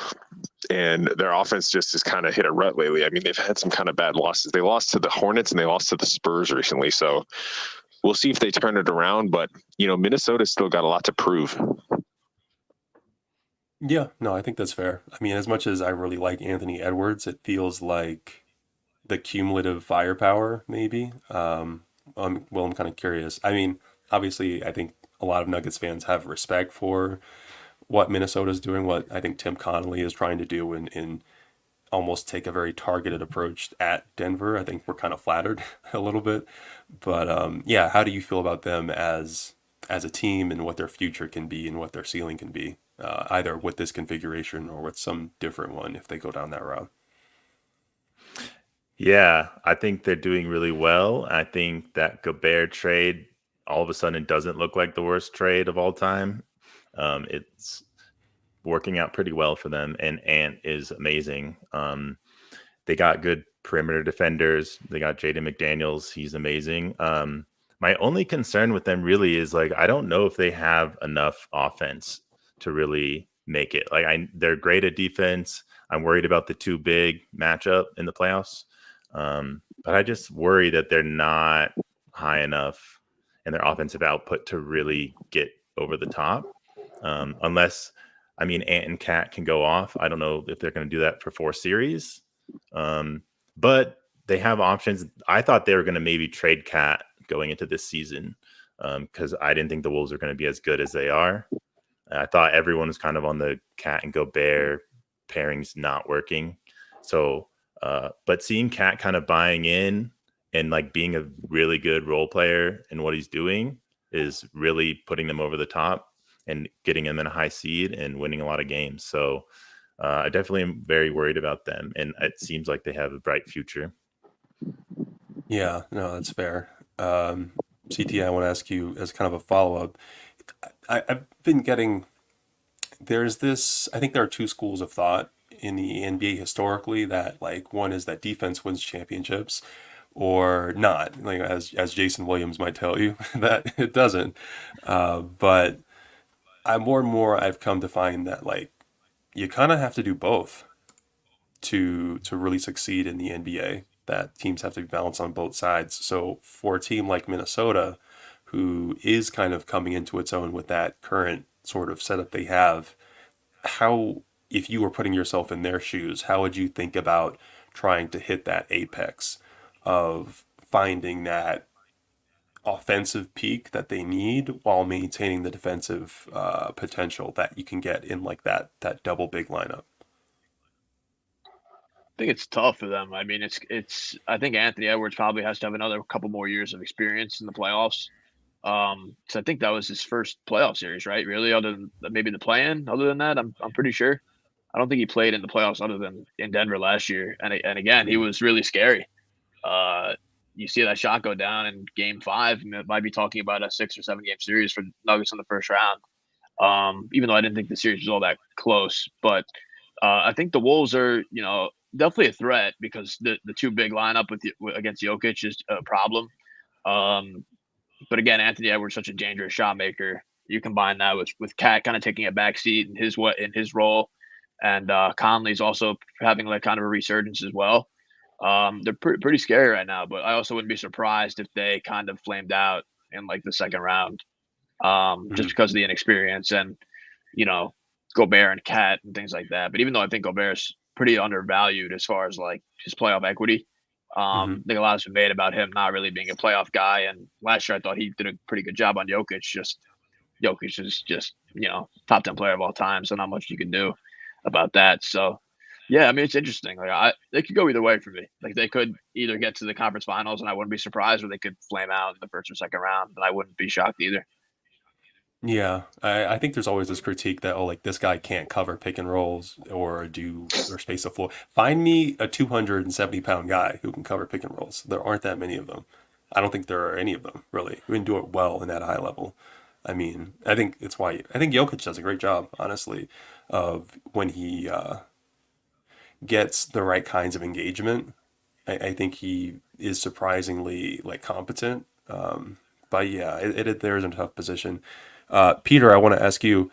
and their offense just has kind of hit a rut lately. I mean, they've had some kind of bad losses. They lost to the Hornets and they lost to the Spurs recently, so we'll see if they turn it around. But Minnesota's still got a lot to prove. Yeah, no, I think that's fair. I mean, as much as I really like Anthony Edwards, it feels like the cumulative firepower, maybe. I'm kind of curious. I mean, obviously, I think a lot of Nuggets fans have respect for what Minnesota's doing, what I think Tim Connolly is trying to do, and almost take a very targeted approach at Denver. I think we're kind of flattered a little bit, but yeah, how do you feel about them as a team and what their future can be and what their ceiling can be, either with this configuration or with some different one if they go down that route? Yeah, I think they're doing really well. I think that Gobert trade all of a sudden doesn't look like the worst trade of all time. It's working out pretty well for them, and Ant is amazing. They got good perimeter defenders. They got Jaden McDaniels. He's amazing. My only concern with them really is like I don't know if they have enough offense to really make it. Like they're great at defense. I'm worried about the too big matchup in the playoffs. But I just worry that they're not high enough in their offensive output to really get over the top. Unless, I mean, Ant and Cat can go off. I don't know if they're going to do that for 4 series. But they have options. I thought they were going to maybe trade Cat going into this season because I didn't think the Wolves are going to be as good as they are. I thought everyone was kind of on the Cat and Gobert pairings not working. So, but seeing Cat kind of buying in and like being a really good role player in what he's doing is really putting them over the top and getting them in a high seed and winning a lot of games. So I definitely am very worried about them, and it seems like they have a bright future. Yeah, no, that's fair. CT, I want to ask you as kind of a follow up. I've been getting there's this. I think there are two schools of thought in the NBA historically that like one is that defense wins championships or not. Like as Jason Williams might tell you that it doesn't. But I more and more I've come to find that like you kind of have to do both to really succeed in the NBA. That teams have to be balanced on both sides. So for a team like Minnesota, who is kind of coming into its own with that current sort of setup they have, how, if you were putting yourself in their shoes, how would you think about trying to hit that apex of finding that offensive peak that they need while maintaining the defensive potential that you can get in like that double big lineup. I think it's tough for them. I mean, it's. I think Anthony Edwards probably has to have another couple more years of experience in the playoffs. So I think that was his first playoff series, right? Really, other than maybe the play-in. Other than that, I'm pretty sure. I don't think he played in the playoffs other than in Denver last year. And again, he was really scary. Uh, you see that shot go down in Game 5, and it might be talking about a 6 or 7 game series for Nuggets in the first round. Even though I didn't think the series was all that close, but I think the Wolves are, definitely a threat because the two big lineup against Jokic is a problem. Um, but again, Anthony Edwards such a dangerous shot maker. You combine that with Cat kind of taking a back seat in his role, and Conley's also having like kind of a resurgence as well. They're pretty scary right now, but I also wouldn't be surprised if they kind of flamed out in like the second round, just because of the inexperience and you know Gobert and Cat and things like that. But even though I think Gobert's pretty undervalued as far as like his playoff equity, Mm-hmm. I think a lot has been made about him not really being a playoff guy. And last year I thought he did a pretty good job on Jokic. Jokic is just top 10 player of all time, so not much you can do about that. So yeah, I mean it's interesting. Like they could go either way for me. Like they could either get to the conference finals and I wouldn't be surprised, or they could flame out in the first or second round, and I wouldn't be shocked either. Yeah, I think there's always this critique that, oh, like this guy can't cover pick and rolls or space the floor. Find me a 270-pound guy who can cover pick and rolls. There aren't that many of them. I don't think there are any of them really who can do it well in that high level. I mean, I think it's why I think Jokic does a great job, honestly, of when he gets the right kinds of engagement. I think he is surprisingly like competent. But yeah, there's a tough position. Peter, I want to ask you,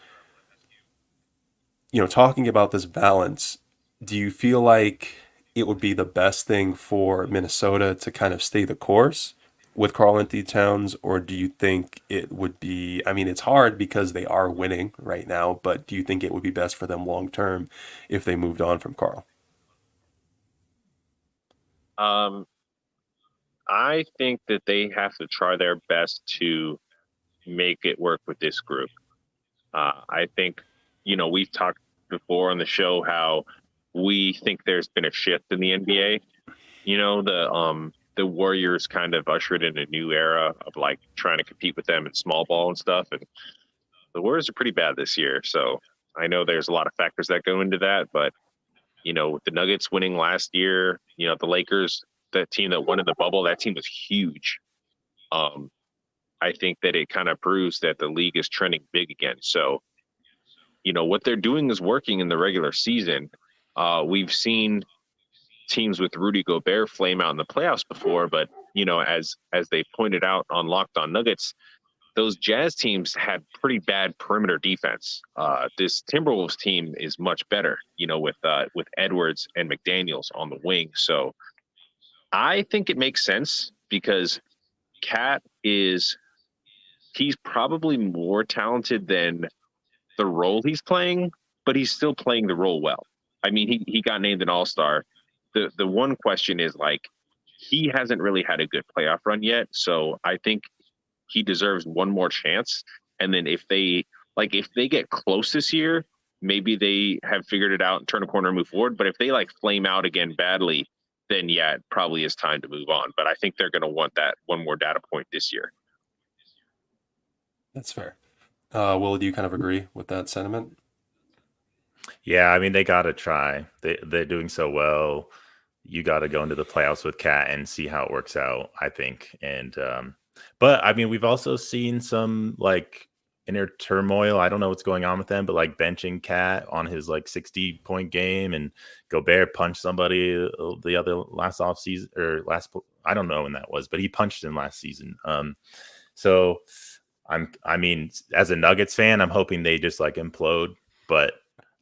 talking about this balance, do you feel like it would be the best thing for Minnesota to kind of stay the course with Karl Anthony Towns, or do you think it would be, I mean, it's hard because they are winning right now, but do you think it would be best for them long term if they moved on from Karl? Um, I think that they have to try their best to make it work with this group. I think, we've talked before on the show how we think there's been a shift in the NBA. The Warriors kind of ushered in a new era of like trying to compete with them in small ball and stuff, and the Warriors are pretty bad this year. So I know there's a lot of factors that go into that, but with the Nuggets winning last year, the Lakers, that team that won in the bubble, that team was huge. Um, I think that it kind of proves that the league is trending big again. So, what they're doing is working in the regular season. We've seen teams with Rudy Gobert flame out in the playoffs before, but as they pointed out on Locked On Nuggets, those Jazz teams had pretty bad perimeter defense. This Timberwolves team is much better, with Edwards and McDaniels on the wing. So I think it makes sense because he's probably more talented than the role he's playing, but he's still playing the role well. I mean, he got named an all-star. The one question is like, he hasn't really had a good playoff run yet. So I think he deserves one more chance. And then if they get close this year, maybe they have figured it out and turn a corner and move forward. But if they like flame out again badly, then yeah, it probably is time to move on. But I think they're going to want that one more data point this year. That's fair. Will, do you kind of agree with that sentiment? Yeah, I mean they gotta try. They're doing so well. You got to go into the playoffs with Cat and see how it works out, I think. And but I mean, we've also seen some like inner turmoil. I don't know what's going on with them, but like benching Cat on his like 60-point game, and Gobert punched somebody the other last off season or I don't know when that was, but he punched him last season. So I mean, as a Nuggets fan, I'm hoping they just like implode, but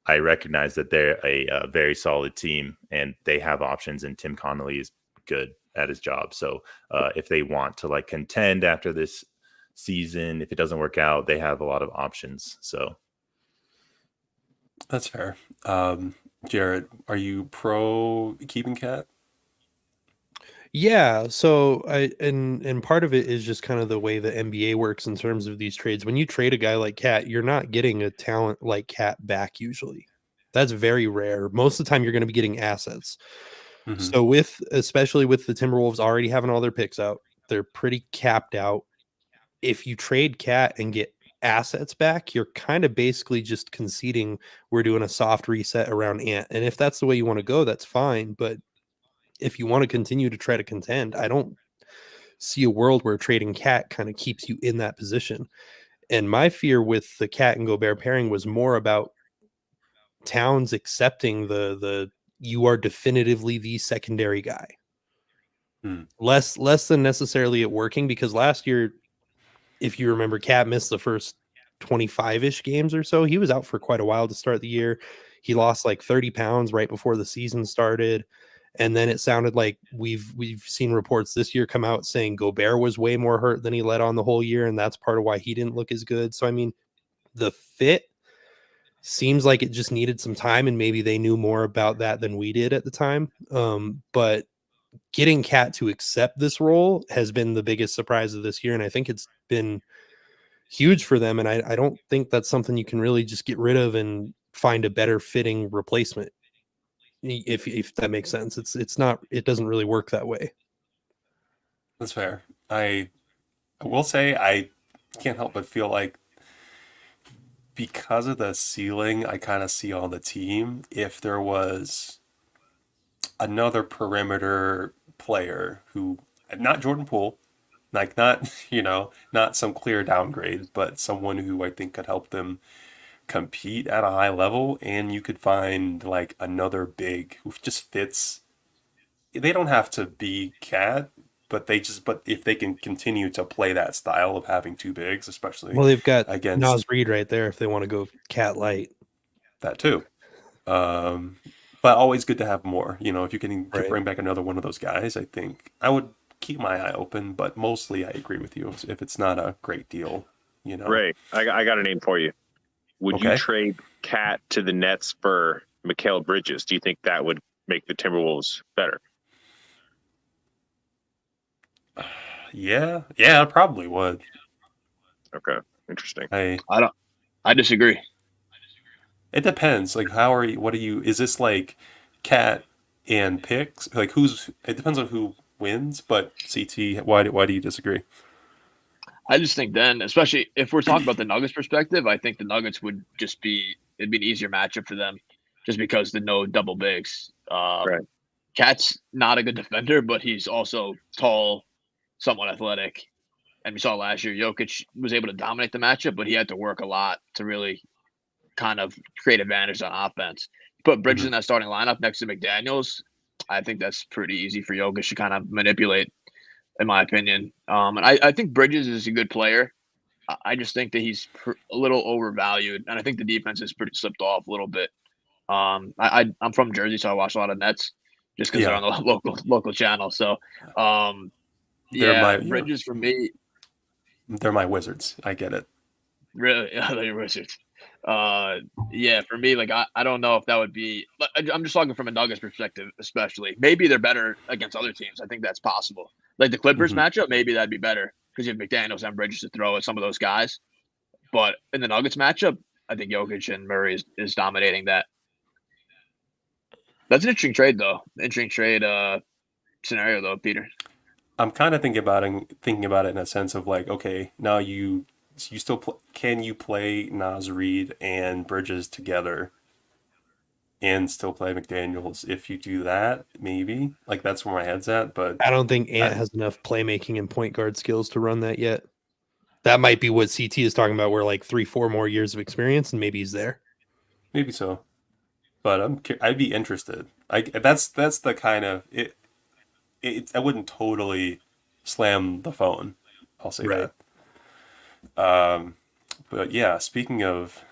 I recognize that they're a very solid team and they have options, and Tim Connolly is good at his job. So if they want to like contend after this season, if it doesn't work out, they have a lot of options. So That's fair. Jarett, are you pro keeping Cat? Yeah, so and part of it is just kind of the way the NBA works in terms of these trades. When you trade a guy like Cat, you're not getting a talent like Cat back usually. That's very rare. Most of the time you're going to be getting assets. Mhm. So especially with the Timberwolves already having all their picks out, they're pretty capped out. If you trade Cat and get assets back, you're kind of basically just conceding we're doing a soft reset around Ant. And if that's the way you want to go, that's fine. But if you want to continue to try to contend, I don't see a world where trading Cat kind of keeps you in that position. And my fear with the Cat and Gobert pairing was more about Towns accepting the you are definitively the secondary guy. Hmm. Less than necessarily it working, because last year, if you remember, Cat missed the first 25-ish games or so. He was out for quite a while to start the year. He lost like 30 pounds right before the season started. And then it sounded like we've seen reports this year come out saying Gobert was way more hurt than he let on the whole year, and that's part of why he didn't look as good. So I mean, the fit seems like it just needed some time, and maybe they knew more about that than we did at the time. But getting Cat to accept this role has been the biggest surprise of this year, and I think it's been huge for them. And I don't think that's something you can really just get rid of and find a better fitting replacement. If that makes sense, it's not. It doesn't really work that way. That's fair. I will say I can't help but feel like because of the ceiling I kind of see on the team, if there was another perimeter player who, not Jordan Poole, like not, not some clear downgrade, but someone who I think could help them compete at a high level, and you could find like another big who just fits. They don't have to be Cat, but if they can continue to play that style of having two bigs, especially Well, they've got against Nas Reed right there if they want to go Cat light. that too. Um, but always good to have more. If you can Right. bring back another one of those guys, I think I would keep my eye open. But mostly, I agree with you. If it's not a great deal, Ray, I got a name for you. Would you Okay. trade Cat to the Nets for Mikal Bridges? Do you think that would make the Timberwolves better? Yeah, I probably would. Okay, interesting. I disagree. It depends. Like, what are you? Is this like Cat and picks? Like, it depends on who wins. But CT, why do you disagree? I just think then, especially if we're talking about the Nuggets perspective, I think the Nuggets would it'd be an easier matchup for them just because the no double bigs. Right. Cat's not a good defender, but he's also tall, somewhat athletic. And we saw last year, Jokic was able to dominate the matchup, but he had to work a lot to really kind of create advantage on offense. Put Bridges in that starting lineup next to McDaniels, I think that's pretty easy for Jokic to kind of manipulate, in my opinion. And I think Bridges is a good player. I just think that he's a little overvalued, and I think the defense has pretty slipped off a little bit. I'm from Jersey, so I watch a lot of Nets just because they're on the local channel. So, Bridges for me. They're my Wizards. I get it. Really, they're Wizards. For me, like I don't know if that would be. I'm just talking from a Nuggets perspective, especially. Maybe they're better against other teams. I think that's possible. Like the Clippers matchup, maybe that'd be better because you have McDaniels and Bridges to throw at some of those guys. But in the Nuggets matchup, I think Jokic and Murray is dominating that. That's an interesting trade, though. Interesting trade scenario, though, Peter. I'm kind of thinking about it in a sense of like, okay, now you still can you play Nas Reed and Bridges together and still play McDaniels? If you do that, maybe like that's where my head's at. But I don't think Ant has enough playmaking and point guard skills to run that yet. That might be what CT is talking about, where like 3-4 more years of experience, and maybe he's there. Maybe so, but I'd be interested. That's the kind of it. I wouldn't totally slam the phone. I'll say that. But yeah, speaking of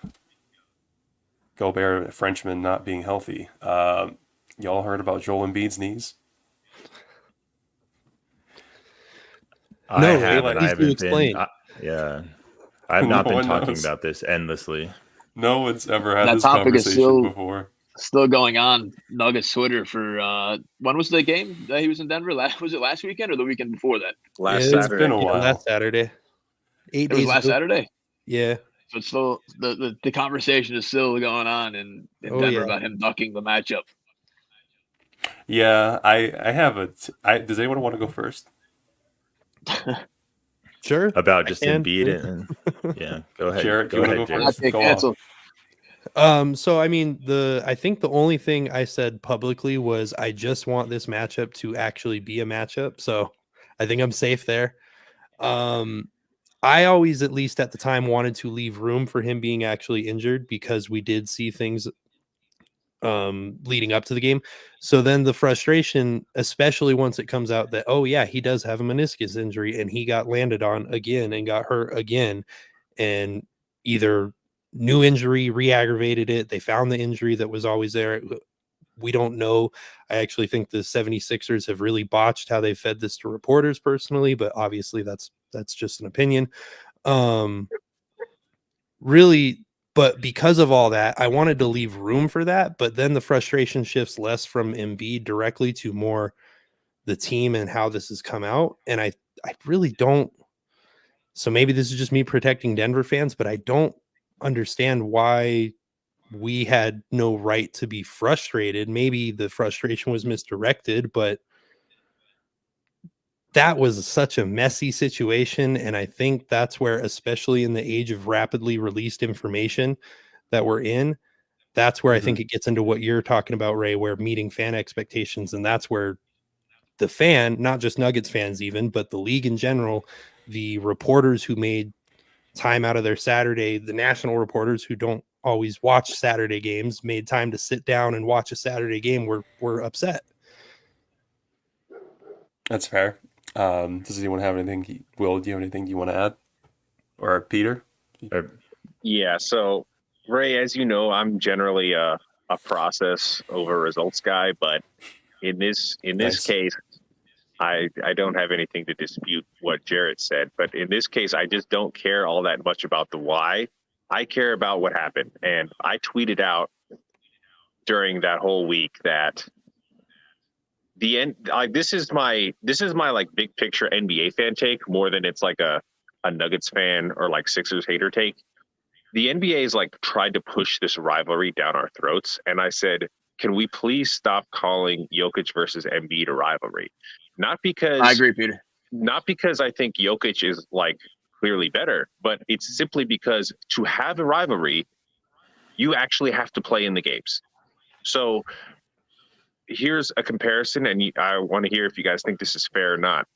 Gobert, Frenchman not being healthy, y'all heard about Joel Embiid's knees? I haven't. I haven't been. I've not been talking about this endlessly. No one's ever had That this topic is conversation before. still going on Nuggets Twitter for when was the game that he was in Denver? Was it last weekend or the weekend before that? Last It's Saturday. been a while. Last Saturday. 8 It was days last ago. Saturday. Yeah. So it's still the conversation is still going on in Oh, Denver yeah. about him ducking the matchup. Yeah, I have does anyone want to go first? Sure. About I just can. Embiid and yeah, go ahead. Jarett, do you want to go Jarett. first? Not get Go off. canceled. So I mean, I think the only thing I said publicly was I just want this matchup to actually be a matchup. So I think I'm safe there. I always, at least at the time, wanted to leave room for him being actually injured because we did see things leading up to the game. So then the frustration, especially once it comes out that, oh yeah, he does have a meniscus injury and he got landed on again and got hurt again, and either new injury re-aggravated it, they found the injury that was always there. We don't know. I actually think the 76ers have really botched how they fed this to reporters personally, but obviously that's just an opinion. Really, but because of all that, I wanted to leave room for that. But then the frustration shifts less from Embiid directly to more the team and how this has come out. And I really don't. So maybe this is just me protecting Denver fans, but I don't understand why we had no right to be frustrated. Maybe the frustration was misdirected, but that was such a messy situation. And I think that's where, especially in the age of rapidly released information that we're in, that's where I think it gets into what you're talking about, Ray, where meeting fan expectations. And that's where the fan, not just Nuggets fans even, but the league in general, the reporters who made time out of their Saturday, the national reporters who don't always watch Saturday games, made time to sit down and watch a Saturday game, were upset. That's fair. Does anyone have anything? Will, do you have anything you want to add? Or Peter? Yeah. So, Ray, as you know, I'm generally a process over results guy, but in this Nice. case, I don't have anything to dispute what Jarett said. But in this case, I just don't care all that much about the why. I care about what happened, and I tweeted out during that whole week that the end, like, this is my like big picture NBA fan take more than it's like a Nuggets fan or like Sixers hater take. The NBA is like tried to push this rivalry down our throats, and I said, can we please stop calling Jokic versus Embiid a rivalry? Not because I agree, Peter. Not because I think Jokic is like clearly better, but it's simply because to have a rivalry, you actually have to play in the games. So here's a comparison, and I want to hear if you guys think this is fair or not.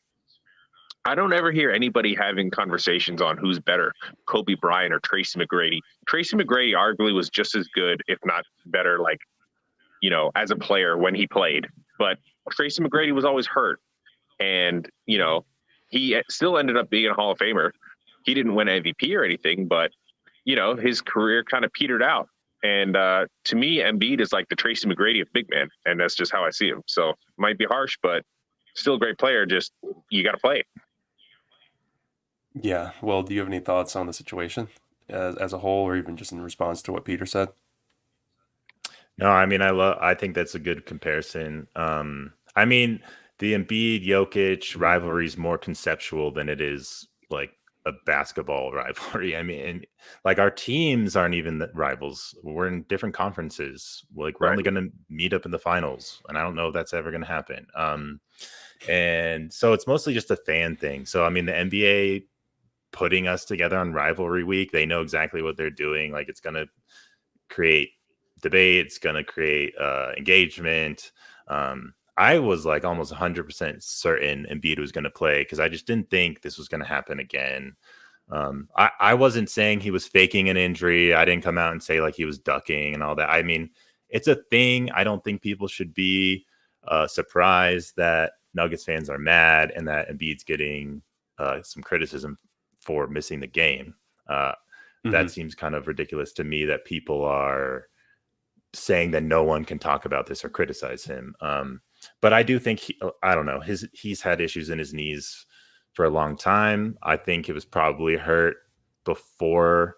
I don't ever hear anybody having conversations on who's better, Kobe Bryant or Tracy McGrady. Tracy McGrady arguably was just as good, if not better, like, you know, as a player when he played. But Tracy McGrady was always hurt. And, you know, he still ended up being a Hall of Famer. He didn't win MVP or anything, but, you know, his career kind of petered out. And to me, Embiid is like the Tracy McGrady of big man. And that's just how I see him. So might be harsh, but still a great player. Just you got to play. Yeah. Well, do you have any thoughts on the situation as a whole, or even just in response to what Peter said? No, I mean, I think that's a good comparison. I mean, the Embiid Jokic rivalry is more conceptual than it is like a basketball rivalry. I mean, like our teams aren't even the rivals. We're in different conferences. Like we're only going to meet up in the finals, and I don't know if that's ever going to happen. And so it's mostly just a fan thing. So I mean, the NBA putting us together on rivalry week, they know exactly what they're doing. Like it's going to create debate. It's going to create engagement. I was like almost 100% certain Embiid was going to play because I just didn't think this was going to happen again. I wasn't saying he was faking an injury. I didn't come out and say like he was ducking and all that. I mean, it's a thing. I don't think people should be surprised that Nuggets fans are mad and that Embiid's getting some criticism for missing the game. That seems kind of ridiculous to me that people are saying that no one can talk about this or criticize him. But I do think I don't know, he's had issues in his knees for a long time. I think it was probably hurt before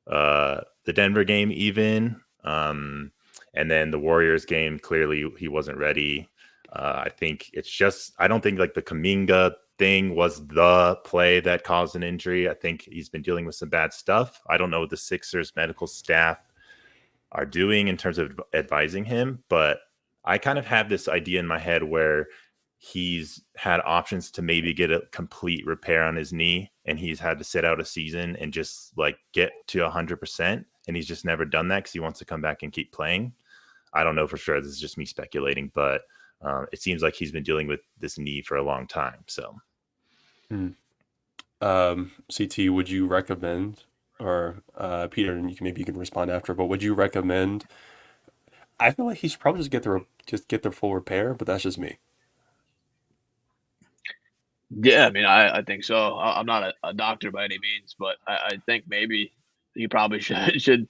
the Denver game even. And And then the Warriors game, clearly he wasn't ready. I think it's just, I don't think like the Kuminga thing was the play that caused an injury. I think he's been dealing with some bad stuff. I don't know what the Sixers medical staff are doing in terms of advising him, but I kind of have this idea in my head where he's had options to maybe get a complete repair on his knee, and he's had to sit out a season and just like get to 100%. And he's just never done that because he wants to come back and keep playing. I don't know for sure. This is just me speculating, but it seems like he's been dealing with this knee for a long time. So, CT, would you recommend, or Peter, and maybe you can respond after, but would you recommend? I feel like he should probably just get the full repair, but that's just me. Yeah, I mean, I think so. I'm not a doctor by any means, but I think maybe he probably should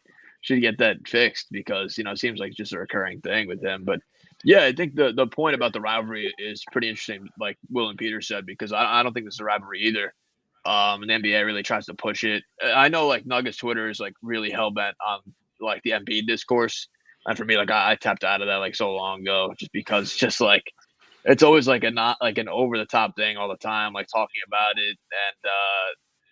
get that fixed because it seems like just a recurring thing with him. But yeah, I think the point about the rivalry is pretty interesting, like Will and Peter said, because I don't think this is a rivalry either. And the NBA really tries to push it. I know like Nuggets Twitter is like really hell bent on like the Embiid discourse, and for me, like I tapped out of that like so long ago, just because just like it's always like a not like an over the top thing all the time, like talking about it.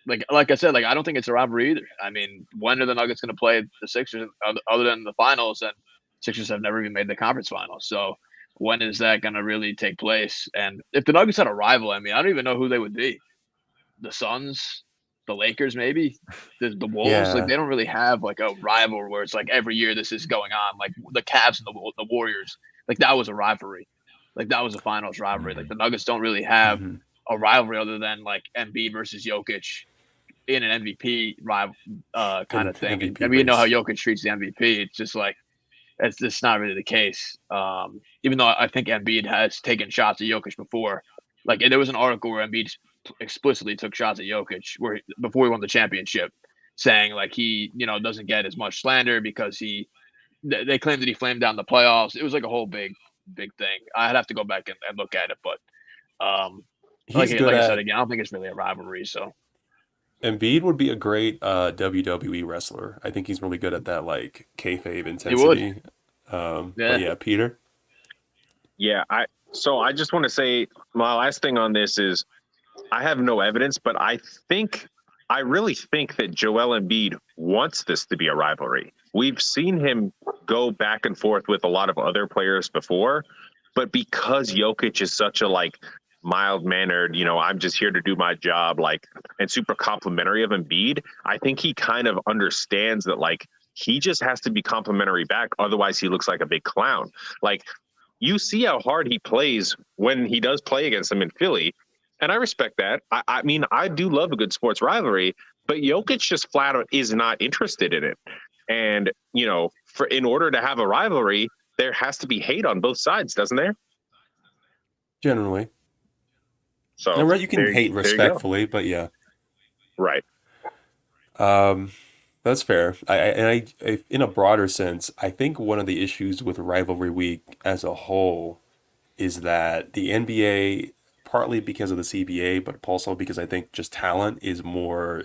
And like I said, like I don't think it's a rivalry either. I mean, when are the Nuggets going to play the Sixers other than the finals? And Sixers have never even made the conference finals. So when is that going to really take place? And if the Nuggets had a rival, I mean, I don't even know who they would be. The Suns, the Lakers, maybe the Wolves. Like Yeah. they don't really have like a rival where it's like every year this is going on. Like the Cavs and the Warriors, like that was a rivalry. Like that was a finals rivalry. Like the Nuggets don't really have Mhm. a rivalry other than like Embiid versus Jokic in an MVP rival kind of thing. MVP And we know how race. Jokic treats the MVP. It's just like it's just not really the case. Even though I think Embiid has taken shots at Jokic before. Like there was an article where Embiid explicitly took shots at Jokic before he won the championship, saying like he doesn't get as much slander because they claimed that he flamed down the playoffs. It was like a whole big thing. I'd have to go back and look at it, but like He's good I said at again, I don't think it's really a rivalry. So Embiid would be a great WWE wrestler. I think he's really good at that like kayfabe he would, intensity. But yeah. yeah, Peter. Yeah, I just want to say my last thing on this is I have no evidence, but I really think that Joel Embiid wants this to be a rivalry. We've seen him go back and forth with a lot of other players before, but because Jokic is such a like mild-mannered, I'm just here to do my job, like, and super complimentary of Embiid, I think he kind of understands that like he just has to be complimentary back, otherwise he looks like a big clown. Like you see how hard he plays when he does play against him in Philly. And I respect that. I mean, I do love a good sports rivalry, but Jokic just flat out is not interested in it. And, in order to have a rivalry, there has to be hate on both sides, doesn't there? Generally. So And right, you can hate there you go. respectfully, but yeah. Right. That's fair. I, in a broader sense, I think one of the issues with rivalry week as a whole is that the NBA, partly because of the CBA, but also because I think just talent is more,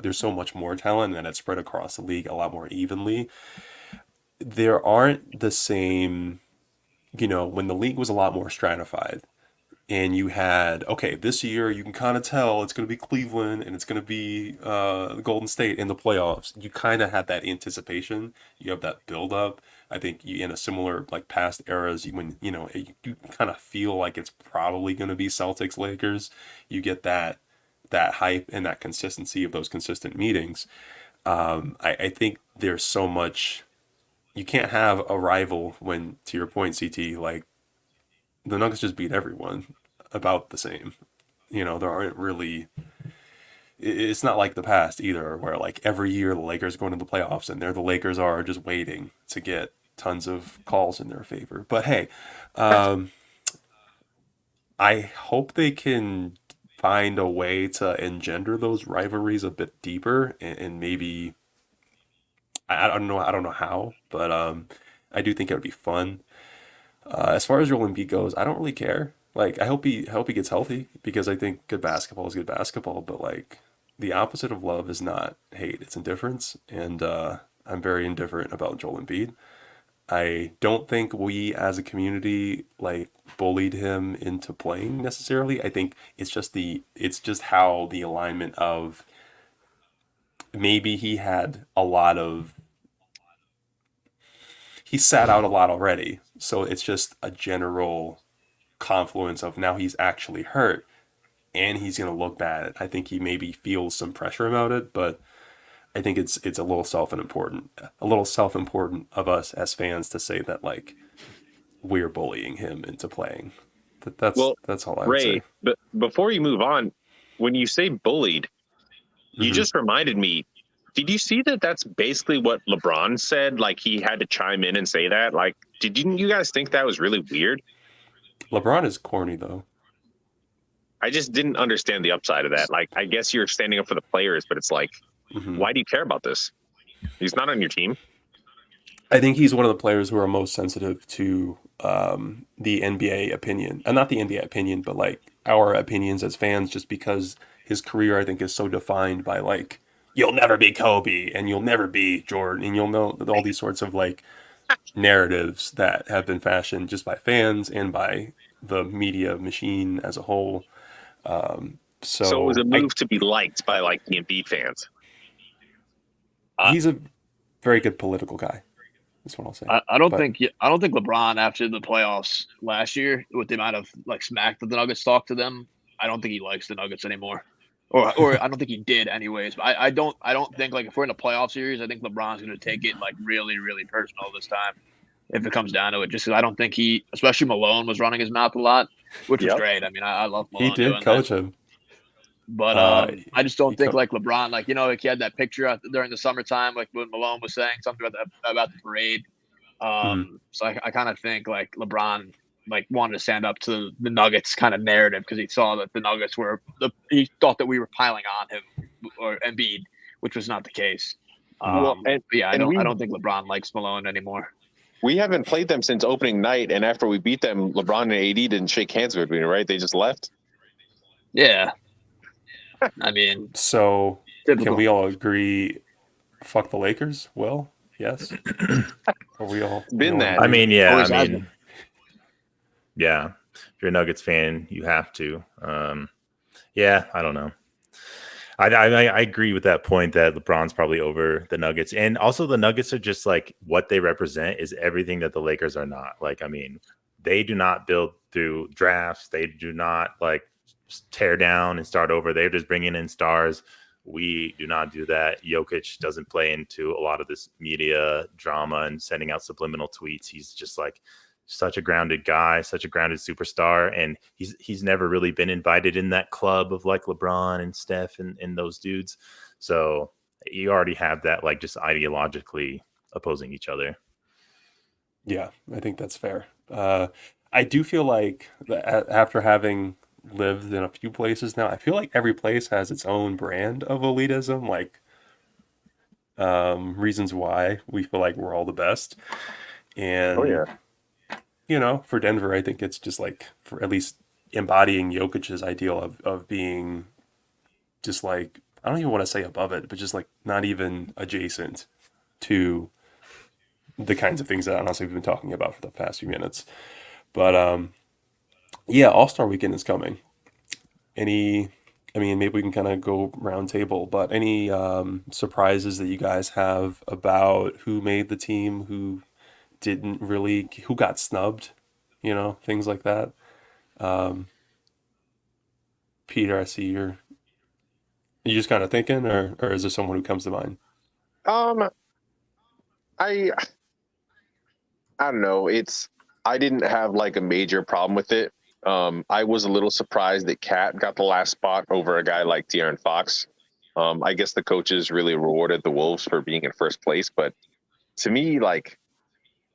there's so much more talent and it's spread across the league a lot more evenly. There aren't the same, when the league was a lot more stratified, and you had, okay, this year you can kind of tell it's going to be Cleveland and it's going to be Golden State in the playoffs. You kind of had that anticipation. You have that build up. I think in a similar like past eras, when you kind of feel like it's probably going to be Celtics Lakers. You get that hype and that consistency of those consistent meetings. I think there's so much. You can't have a rival when, to your point, CT, like the Nuggets just beat everyone about the same. There aren't really. It's not like the past either, where like every year the Lakers go into the playoffs and the Lakers are just waiting to get tons of calls in their favor. But hey, I hope they can find a way to engender those rivalries a bit deeper and maybe I don't know how, but I do think it would be fun. As far as Joel Embiid goes, I don't really care. Like, I hope he gets healthy because I think good basketball is good basketball. But like, the opposite of love is not hate; it's indifference. And I'm very indifferent about Joel Embiid. I don't think we as a community like bullied him into playing necessarily. I think it's just how the alignment of maybe he sat out a lot already. So it's just a general confluence of now he's actually hurt and he's going to look bad. I think he maybe feels some pressure about it, but I think it's a little self-important of us as fans to say that like we're bullying him into playing. Well, That's all I would Ray, say. but before you move on, when you say bullied, you Mhm. just reminded me. Did you see that? That's basically what LeBron said. Like he had to chime in and say that. Like, didn't you guys think that was really weird? LeBron is corny though. I just didn't understand the upside of that. Like, I guess you're standing up for the players, but it's like, Mhm. why do you care about this? He's not on your team. I think he's one of the players who are most sensitive to the NBA opinion, and not the NBA opinion, but like our opinions as fans, just because his career, I think, is so defined by like you'll never be Kobe and you'll never be Jordan, and you'll know all these sorts of like narratives that have been fashioned just by fans and by the media machine as a whole. So it was a So move to be liked by like the Embiid fans. he's a very good political guy. That's what I'll say. I don't But think LeBron after the playoffs last year with the amount of like smack that the Nuggets talked to them, I don't think he likes the Nuggets anymore. Or I don't think he did anyways. But I don't think like if we're in a playoff series, I think LeBron's going to take it like really really personal this time if it comes down to it. Just because I don't think especially Malone was running his mouth a lot, which was Yep. great. I mean, I love he Malone did doing that. coach him. But I just don't think like LeBron, like like he had that picture during the summertime, like when Malone was saying something about the parade. So I kind of think like LeBron like wanted to stand up to the Nuggets kind of narrative because he saw that the Nuggets he thought that we were piling on him or Embiid, which was not the case. Well, But yeah, I and don't think LeBron likes Malone anymore. we haven't played them since opening night, and after we beat them, LeBron and AD didn't shake hands with me, right? They just left. Yeah, I mean, So typical. can we all agree? Fuck the Lakers. Well, yes. Are we all Been that. I mean, yeah, Always I has mean, been. yeah. If you're a Nuggets fan, you have to. Yeah, I don't know. I agree with that point that LeBron's probably over the Nuggets, and also the Nuggets are just like what they represent is everything that the Lakers are not. Like, I mean, they do not build through drafts. They do not like tear down and start over. They're just bringing in stars. We do not do that. Jokic doesn't play into a lot of this media drama and sending out subliminal tweets. He's just like such a grounded guy, such a grounded superstar, and he's never really been invited in that club of like LeBron and Steph and those dudes. So you already have that like just ideologically opposing each other. Yeah, I think that's fair. I do feel like after having lived in a few places now, I feel like every place has its own brand of elitism, like reasons why we feel like we're all the best. And Oh yeah. For Denver, I think it's just like for at least embodying Jokic's ideal of being just like I don't even want to say above it, but just like not even adjacent to the kinds of things that honestly we've been talking about for the past few minutes. But yeah, All-Star Weekend is coming. Maybe we can kind of go round table, but any surprises that you guys have about who made the team, who got snubbed, things like that. Peter, I see are you just kind of thinking, or is there someone who comes to mind? I don't know. I didn't have like a major problem with it. I was a little surprised that Cat got the last spot over a guy like De'Aaron Fox. I guess the coaches really rewarded the Wolves for being in first place, but to me, like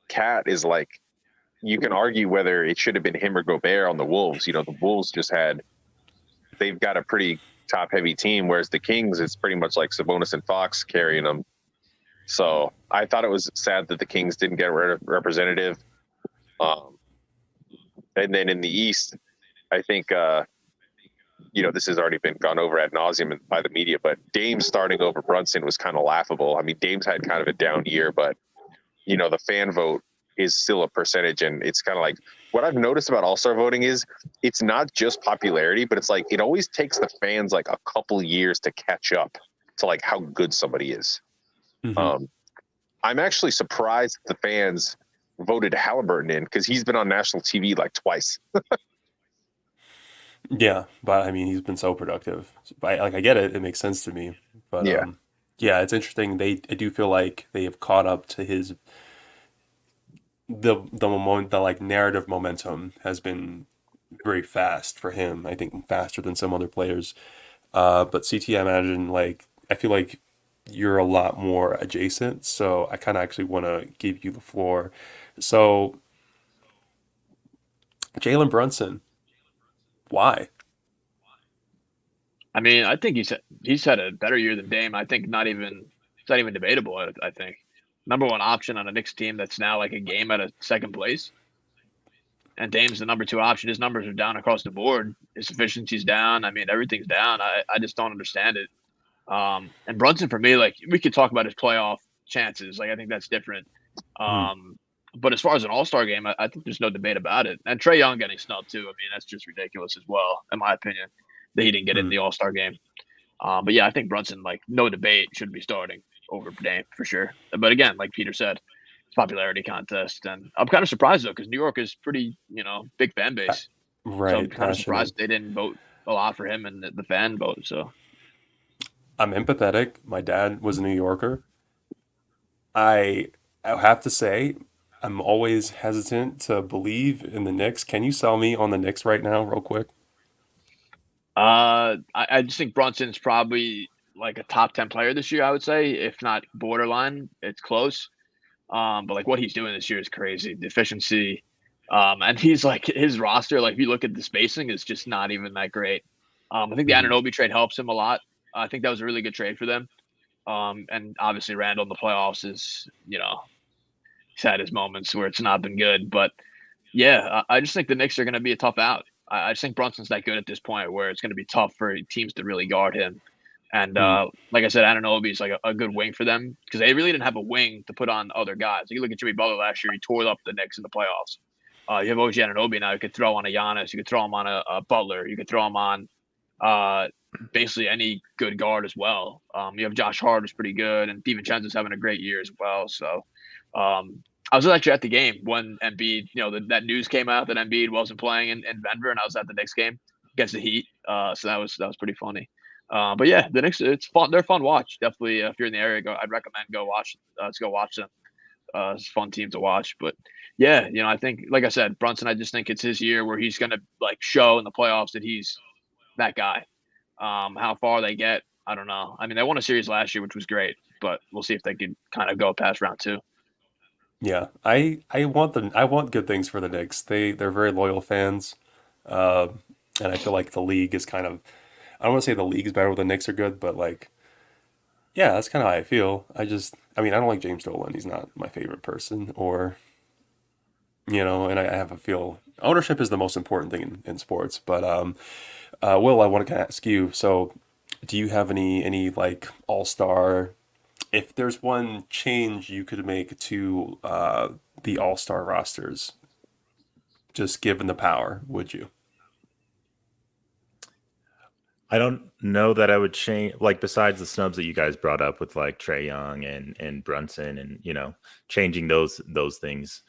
Cat is like you can argue whether it should have been him or Gobert on the Wolves. The Wolves they've got a pretty top heavy team, whereas the Kings, it's pretty much like Sabonis and Fox carrying them. So I thought it was sad that the Kings didn't get a representative. And then in the East, I think, this has already been gone over ad nauseum by the media, but Dame starting over Brunson was kind of laughable. I mean, Dame's had kind of a down year, but, the fan vote is still a percentage. And it's kind of like what I've noticed about All-Star voting is it's not just popularity, but it's like it always takes the fans like a couple years to catch up to like how good somebody is. Mm-hmm. I'm actually surprised the fans voted Halliburton in because he's been on national TV like twice. Yeah, but I mean, he's been so productive. I get it; it makes sense to me. But Yeah. yeah, it's interesting. I do feel like they have caught up to the moment. The like narrative momentum has been very fast for him. I think faster than some other players. But CT, I imagine I feel like you're a lot more adjacent. So I kind of actually want to give you the floor. So Jalen Brunson, why? I mean, I think he's had a better year than Dame. I think it's not even debatable. I think number one option on a Knicks team that's now like a game out of second place, and Dame's the number two option. His numbers are down across the board. His efficiency's down. I mean, everything's down. I just don't understand it. And Brunson for me, like we could talk about his playoff chances. Like I think that's different. Hmm. But as far as an All-Star game, I think there's no debate about it. And Trae Young getting snubbed too. I mean, that's just ridiculous as well, in my opinion, that he didn't get in the All-Star game. But yeah, I think Brunson, like no debate, should be starting over Dame for sure. But again, like Peter said, it's a popularity contest, and I'm kind of surprised though because New York is pretty, big fan base. So I'm Right, kind of passionate. surprised they didn't vote a lot for him and the fan vote. So I'm empathetic. My dad was a New Yorker. I I have to say, I'm always hesitant to believe in the Knicks. Can you sell me on the Knicks right now, real quick? I just think Brunson's probably like a top 10 player this year. I would say, if not borderline, it's close. But like what he's doing this year is crazy. The efficiency, and he's like his roster. Like if you look at the spacing, is just not even that great. I think the Hmm. Anunoby trade helps him a lot. I think that was a really good trade for them. And obviously Randall in the playoffs is, he's had his moments where it's not been good. But yeah, I just think the Knicks are going to be a tough out. I just think Brunson's that good at this point where it's going to be tough for teams to really guard him. And Hmm. like I said, Anunoby is like a good wing for them because they really didn't have a wing to put on other guys. You look at Jimmy Butler last year; he tore up the Knicks in the playoffs. You have OG Anunoby now. You could throw on a Giannis. You could throw him on a Butler. You could throw him on uh, basically any good guard as well. You have Josh Hart, who's pretty good, and DiVincenzo's having a great year as well. So I was actually at the game when Embiid, that news came out that Embiid wasn't playing in Denver, and I was at the Knicks game against the Heat. So that was pretty funny. But yeah, the Knicks, it's fun. They're a fun watch. Definitely, if you're in the area, I'd recommend go watch. Let's go watch them. It's a fun team to watch. But yeah, I think, like I said, Brunson. I just think it's his year where he's gonna like show in the playoffs that he's that guy. How far they get, I don't know. I mean, they won a series last year, which was great, but we'll see if they can kind of go past round two. Yeah, I want good things for the Knicks. They're very loyal fans, uh, and I feel like the league is kind of. I don't want to say the league is better when the Knicks are good, but like, yeah, that's kind of how I feel. I mean, I don't like James Dolan. He's not my favorite person, and I have a feel ownership is the most important thing in sports. But Will, I want to ask you. So, do you have any like all star? If there's one change you could make to the all star rosters, just given the power, would you? I don't know that I would change, like, besides the snubs that you guys brought up with like Trey Young and Brunson and changing those things.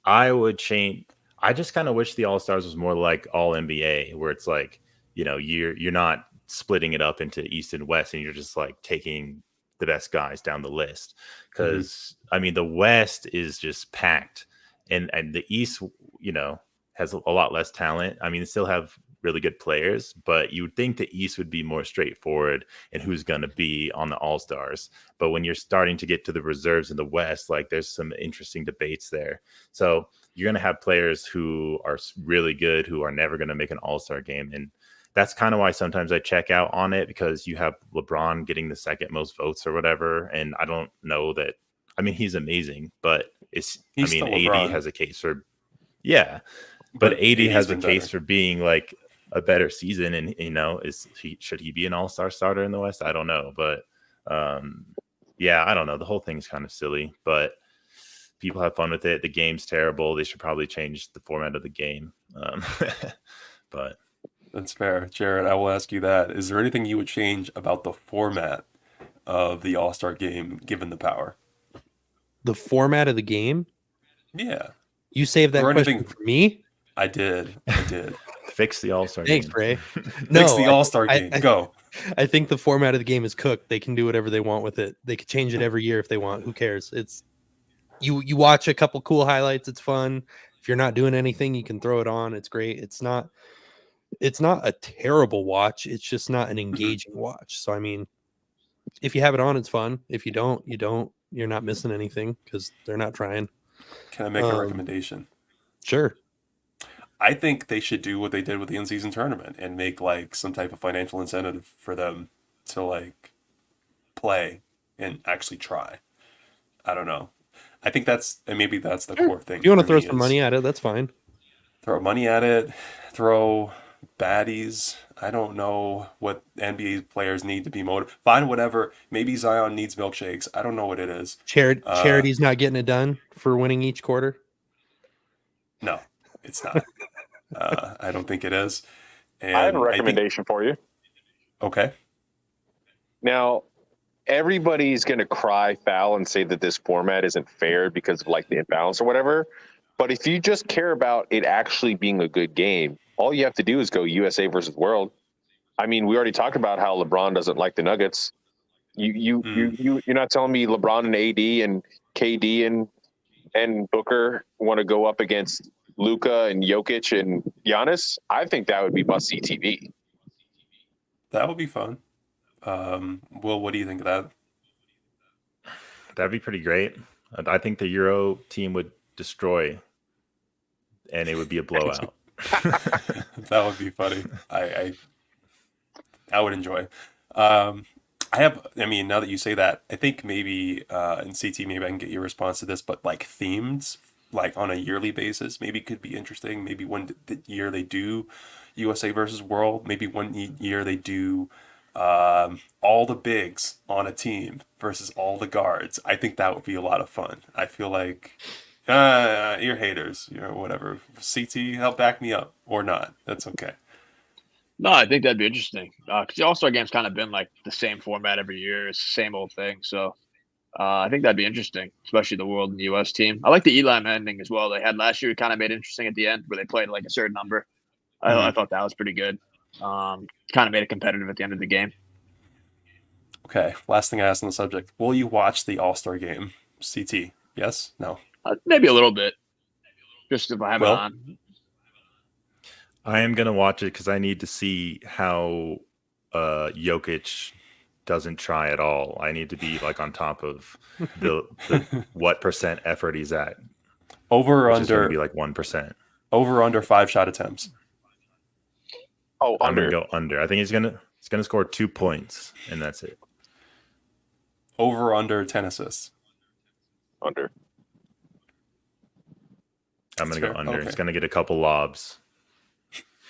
I would change. I just kind of wish the All Stars was more like All NBA, where it's like you're not splitting it up into East and West, and you're just like taking the best guys down the list. Hmm. Because I mean, the West is just packed, and the East, has a lot less talent. I mean, they still have really good players, but you would think the East would be more straightforward and who's going to be on the All Stars. But when you're starting to get to the reserves in the West, like there's some interesting debates there. So you're going to have players who are really good who are never going to make an All Star game. And that's kind of why sometimes I check out on it, because you have LeBron getting the second most votes or whatever. And I don't know that. I mean, he's amazing, but I He's mean, still AD LeBron, has a case for, yeah, but but AD AD's has a been case better. for being like a better season, and should he be an all-star starter in the West? I don't know, but yeah, I don't know. The whole thing's kind of silly, but people have fun with it. The game's terrible. They should probably change the format of the game. But That's fair. Jared, I will ask you that. Is there anything you would change about the format of the All-Star game given the power? The format of the game? Yeah. You saved that Or question anything. for me? I did. fix the All-Star Thanks, game. Ray. Fix No, the All-Star game. Go. I think the format of the game is cooked. They can do whatever they want with it. They could change it every year if they want. Who cares? It's you watch a couple cool highlights, it's fun. If you're not doing anything, you can throw it on. It's great. It's not a terrible watch. It's just not an engaging watch. So I mean, if you have it on, it's fun. If you don't, you don't. You're not missing anything because they're not trying. Can I make a recommendation? Sure. I think they should do what they did with the in-season tournament and make like some type of financial incentive for them to like play and actually try. I don't know. I think maybe that's the core thing. If you want to for throw me some is money at it, that's fine. throw money at it, throw baddies. I don't know what NBA players need to be motivated. Find whatever. Maybe Zion needs milkshakes. I don't know what it is. Charity's not getting it done for winning each quarter. No, it's not. I don't think it is. And I have a think- recommendation for you. okay. Now, everybody's going to cry foul and say that this format isn't fair because of like the imbalance or whatever. But if you just care about it actually being a good game, all you have to do is go USA versus World. I mean, we already talked about how LeBron doesn't like the Nuggets. You're not telling me LeBron and AD and KD and Booker want to go up against Luka and Jokic and Giannis? I think that would be must-see TV. That would be fun. Will, what do you think of that? That'd be pretty great. I think the Euro team would destroy, and it would be a blowout. That would be funny. I would enjoy. I mean, now that you say that, I think maybe in CT, maybe I can get your response to this, but like themes, like on a yearly basis, maybe could be interesting. Maybe one year they do USA versus World. Maybe one year they do all the bigs on a team versus all the guards. I think that would be a lot of fun. I feel like you're haters, whatever. CT, help back me up or not. That's okay. No, I think that'd be interesting because the All-Star game's kind of been like the same format every year. It's the same old thing. So I think that'd be interesting, especially the World and the U.S. team. I like the Elam ending as well. They had last year, kind of made it interesting at the end where they played like a certain number. I thought that was pretty good. Kind of made it competitive at the end of the game. Okay, last thing I asked on the subject. Will you watch the All-Star game? CT, yes? No? Maybe a little bit, just if I have it Well, on. I am gonna watch it because I need to see how Jokic doesn't try at all. I need to be like on top of the what percent effort he's at. Over or Which is going to under be like 1%. over or under 5 shot attempts. Oh, I'm under. gonna go under. I think he's gonna score 2 points, and that's it. Over or under 10 assists. Under. I'm gonna That's go fair. under. Okay. He's gonna get a couple lobs.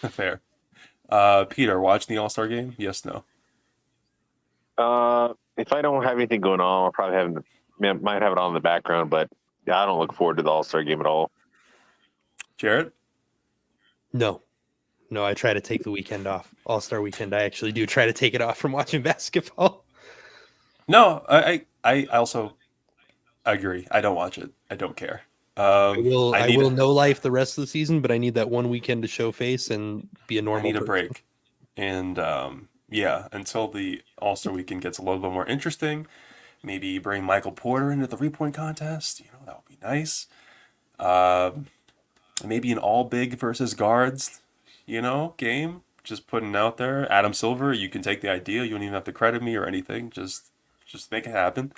Fair. Peter, watch the All-Star game? Yes, no? If I don't have anything going on, I'll probably might have it on in the background, but yeah, I don't look forward to the All-Star game at all. Jarett? No, I try to take the weekend off. All-Star weekend, I actually do try to take it off from watching basketball. No, I also agree. I don't watch it. I don't care. I will I need know life the rest of the season, but I need that one weekend to show face and be a normal I need a person. break. And yeah, until the All-Star weekend gets a little bit more interesting, maybe bring Michael Porter into the 3-point contest. That would be nice. Maybe an all big versus guards, game. Just putting it out there. Adam Silver, you can take the idea. You don't even have to credit me or anything. Just make it happen.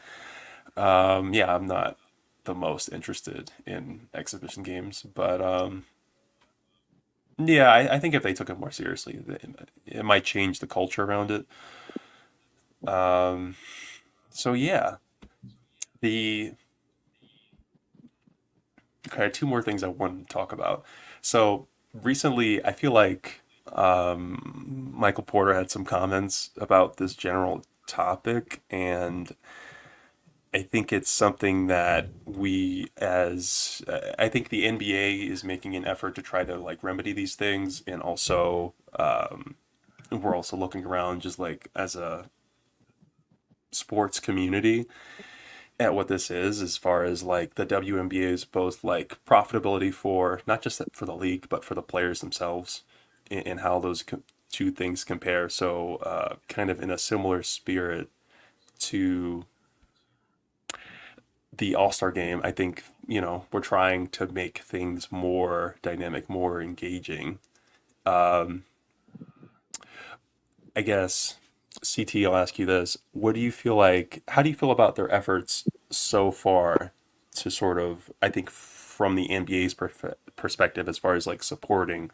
Yeah, I'm not the most interested in exhibition games, but yeah, I think if they took it more seriously, it might change the culture around it. So yeah, okay, 2 more things I wanted to talk about. So recently, I feel like Michael Porter had some comments about this general topic, and I think it's something that I think the NBA is making an effort to try to like remedy these things, and also we're also looking around just like as a sports community at what this is, as far as like the WNBA is both like profitability for not just for the league but for the players themselves, and how those two things compare. So kind of in a similar spirit to the All-Star game, I think, we're trying to make things more dynamic, more engaging. Um, I guess, CT, I'll ask you this. How do you feel about their efforts so far to sort of, I think, from the NBA's perspective, as far as like supporting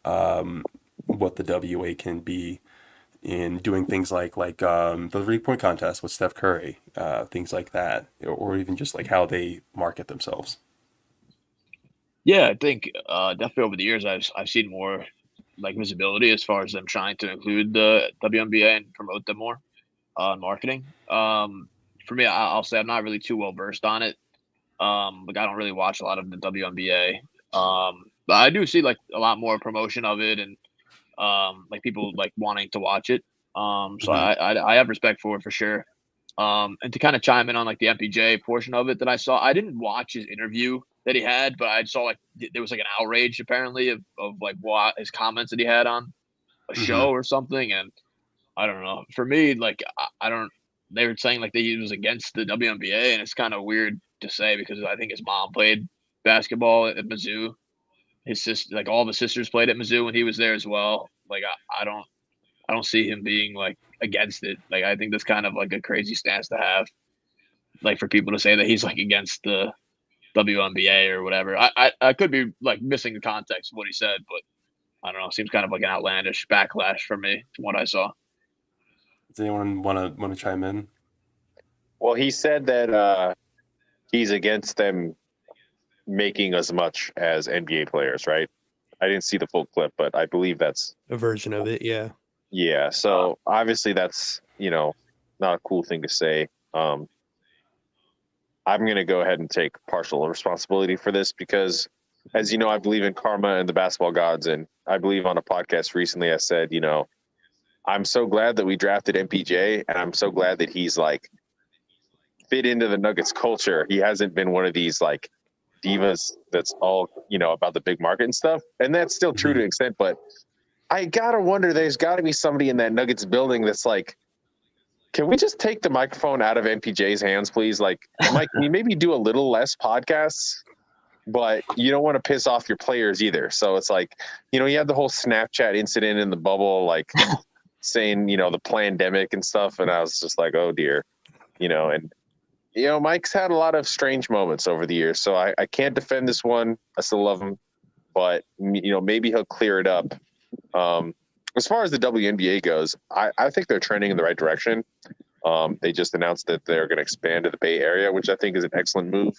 what the WA can be in doing things like the 3-point contest with Steph Curry, things like that, or even just like how they market themselves. Yeah, I think definitely over the years I've seen more like visibility as far as them trying to include the WNBA and promote them more on marketing. For me, I'll say I'm not really too well versed on it. Like I don't really watch a lot of the WNBA. But I do see like a lot more promotion of it and like people like wanting to watch it. So Hmm. I have respect for it for sure. And to kind of chime in on like the MPJ portion of it that I saw, I didn't watch his interview that he had, but I saw like there was like an outrage apparently of like what his comments that he had on a Hmm. show or something. And I don't know. For me, like I don't. They were saying like that he was against the WNBA, and it's kind of weird to say because I think his mom played basketball at Mizzou. His sister, like all the sisters, played at Mizzou when he was there as well. Like I don't see him being like against it. Like I think that's kind of like a crazy stance to have. Like for people to say that he's like against the WNBA or whatever. I could be like missing the context of what he said, but I don't know. It seems kind of like an outlandish backlash for me from what I saw. Does anyone want to chime in? Well, he said that he's against them making as much as NBA players, right? I didn't see the full clip, but I believe that's A version of it, yeah. yeah. So obviously that's not a cool thing to say. Um, I'm going to go ahead and take partial responsibility for this because, as you know, I believe in karma and the basketball gods, and I believe on a podcast recently I said, I'm so glad that we drafted MPJ, and I'm so glad that he's like fit into the Nuggets culture. He hasn't been one of these like divas that's all about the big market and stuff, and that's still true to Hmm. an extent. But I gotta wonder, there's got to be somebody in that Nuggets building that's like, can we just take the microphone out of MPJ's hands, please? Like, Mike, can you maybe do a little less podcasts? But you don't want to piss off your players either. So it's like, you had the whole Snapchat incident in the bubble, like saying, the pandemic and stuff. And I was just like, oh dear, and Mike's had a lot of strange moments over the years. So I can't defend this one. I still love him, but maybe he'll clear it up. As far as the WNBA goes, I think they're trending in the right direction. They just announced that they're going to expand to the Bay Area, which I think is an excellent move.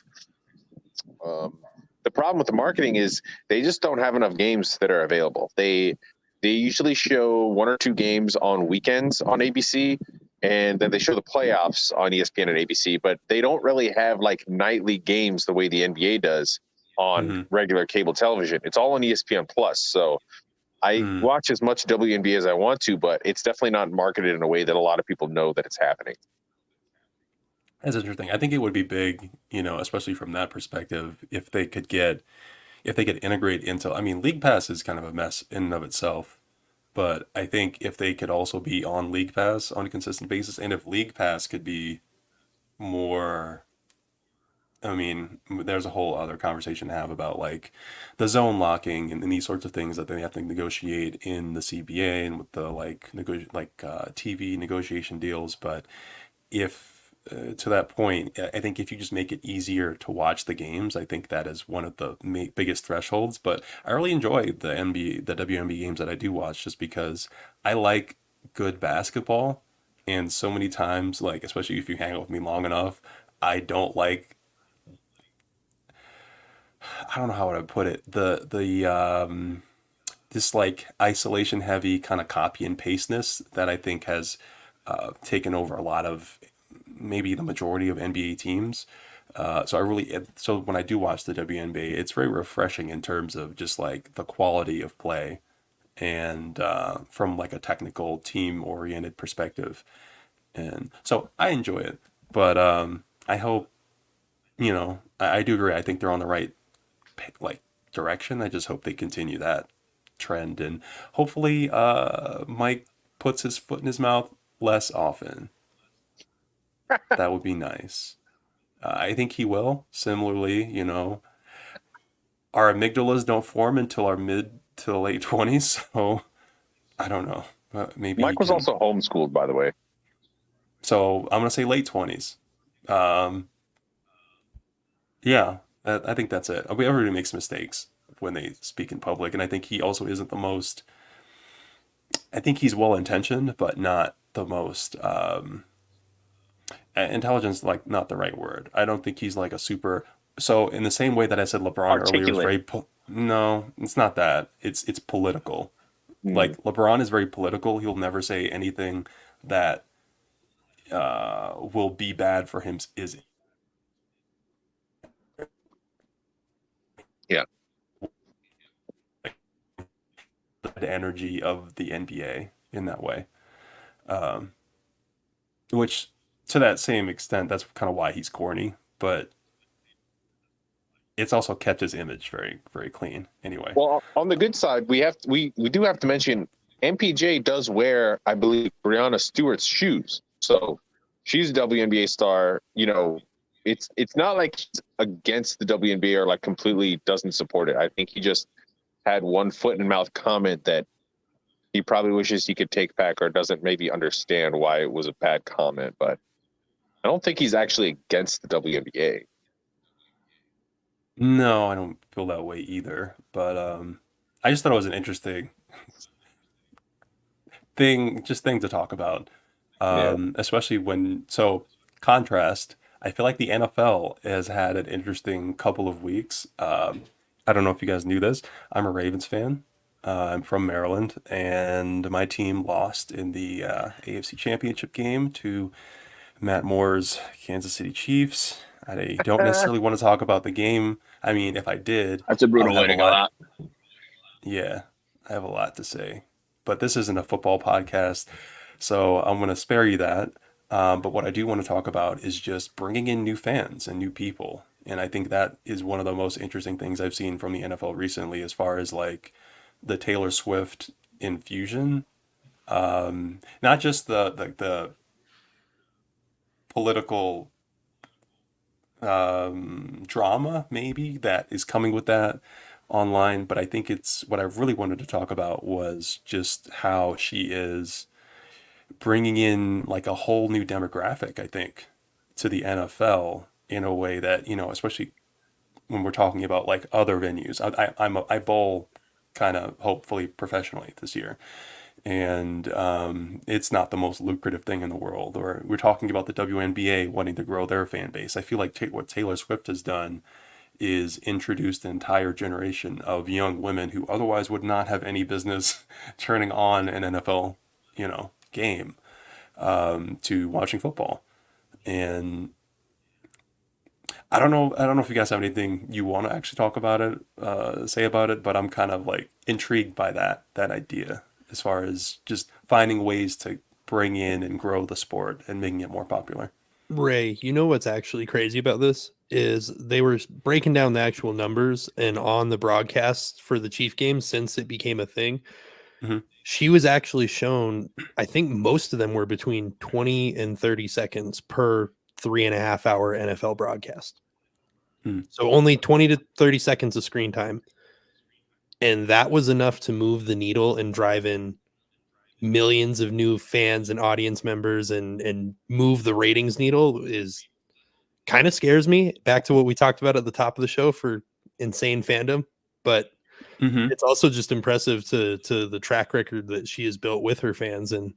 The problem with the marketing is they just don't have enough games that are available. They usually show one or two games on weekends on ABC, and then they show the playoffs on ESPN and ABC, but they don't really have like nightly games the way the NBA does on Hmm. regular cable television. It's all on ESPN Plus. So I Mm. watch as much WNBA as I want to, but it's definitely not marketed in a way that a lot of people know that it's happening. That's interesting. I think it would be big, especially from that perspective, if they could integrate into, I mean, League Pass is kind of a mess in and of itself, but I think if they could also be on League Pass on a consistent basis, and if League Pass could be more, I mean, there's a whole other conversation to have about like the zone locking and these sorts of things that they have to negotiate in the CBA and with the TV negotiation deals. But if to that point, I think if you just make it easier to watch the games, I think that is one of the biggest thresholds. But I really enjoy the WNBA games that I do watch, just because I like good basketball. And so many times, like especially if you hang out with me long enough, I don't like, I don't know how to put it, this like isolation heavy kind of copy and pasteness that I think has taken over a lot of maybe the majority of NBA teams. So when I do watch the WNBA, it's very refreshing in terms of just like the quality of play and from like a technical team oriented perspective. And so I enjoy it, but I hope, I do agree. I think they're on the right like direction. I just hope they continue that trend, and hopefully Mike puts his foot in his mouth less often. That would be nice. I think he will. Similarly, our amygdalas don't form until our mid to late 20s, so I don't know. Maybe he Mike was can. also homeschooled, by the way. So I'm gonna say late 20s. Um, yeah, I think that's it. Everybody makes mistakes when they speak in public, and I think he also isn't the most. I think he's well intentioned, but not the most. Intelligence, like not the right word. I don't think he's like a super. So in the same way that I said LeBron earlier is Articulate. very. No, it's not that. It's political. Mm. Like LeBron is very political. He'll never say anything that will be bad for him. Is Yeah. the energy of the NBA in that way, which to that same extent, that's kind of why he's corny. But it's also kept his image very, very clean. Anyway, Well, on the good side, we do have to mention MPJ does wear, I believe, Brianna Stewart's shoes. So she's a WNBA star. It's not like he's against the WNBA or like completely doesn't support it. I think he just had one foot in mouth comment that he probably wishes he could take back or doesn't maybe understand why it was a bad comment. But I don't think he's actually against the WNBA. no, I don't feel that way either. But I just thought it was an interesting thing to talk about. Yeah. Especially contrast, I feel like the NFL has had an interesting couple of weeks. I don't know if you guys knew this. I'm a Ravens fan. I'm from Maryland, and my team lost in the AFC Championship game to Matt Moore's Kansas City Chiefs. I don't necessarily want to talk about the game. I mean, if I did, That's a brutal I way would have to a go lot. out. Yeah, I have a lot to say, but this isn't a football podcast, so I'm going to spare you that. But what I do want to talk about is just bringing in new fans and new people. And I think that is one of the most interesting things I've seen from the NFL recently, as far as like the Taylor Swift infusion. Not just the political drama maybe that is coming with that online, but I think it's what I really wanted to talk about was just how she is bringing in like a whole new demographic, I think, to the NFL in a way that, especially when we're talking about like other venues. I bowl kind of hopefully professionally this year, and it's not the most lucrative thing in the world. Or we're talking about the WNBA wanting to grow their fan base. I feel like what Taylor Swift has done is introduced an entire generation of young women who otherwise would not have any business turning on an NFL, game to watching football. And I don't know if you guys have anything you want to actually talk about it, say about it, but I'm kind of like intrigued by that idea as far as just finding ways to bring in and grow the sport and making it more popular. Ray, you know what's actually crazy about this is they were breaking down the actual numbers, and on the broadcast for the Chief game, since it became a thing, Mhm. she was actually shown, I think most of them were between 20 and 30 seconds per 3.5 hour NFL broadcast. Hmm. So only 20 to 30 seconds of screen time. And that was enough to move the needle and drive in millions of new fans and audience members and move the ratings needle is kind of scares me. Back to what we talked about at the top of the show for insane fandom, but Mm-hmm. it's also just impressive to the track record that she has built with her fans. And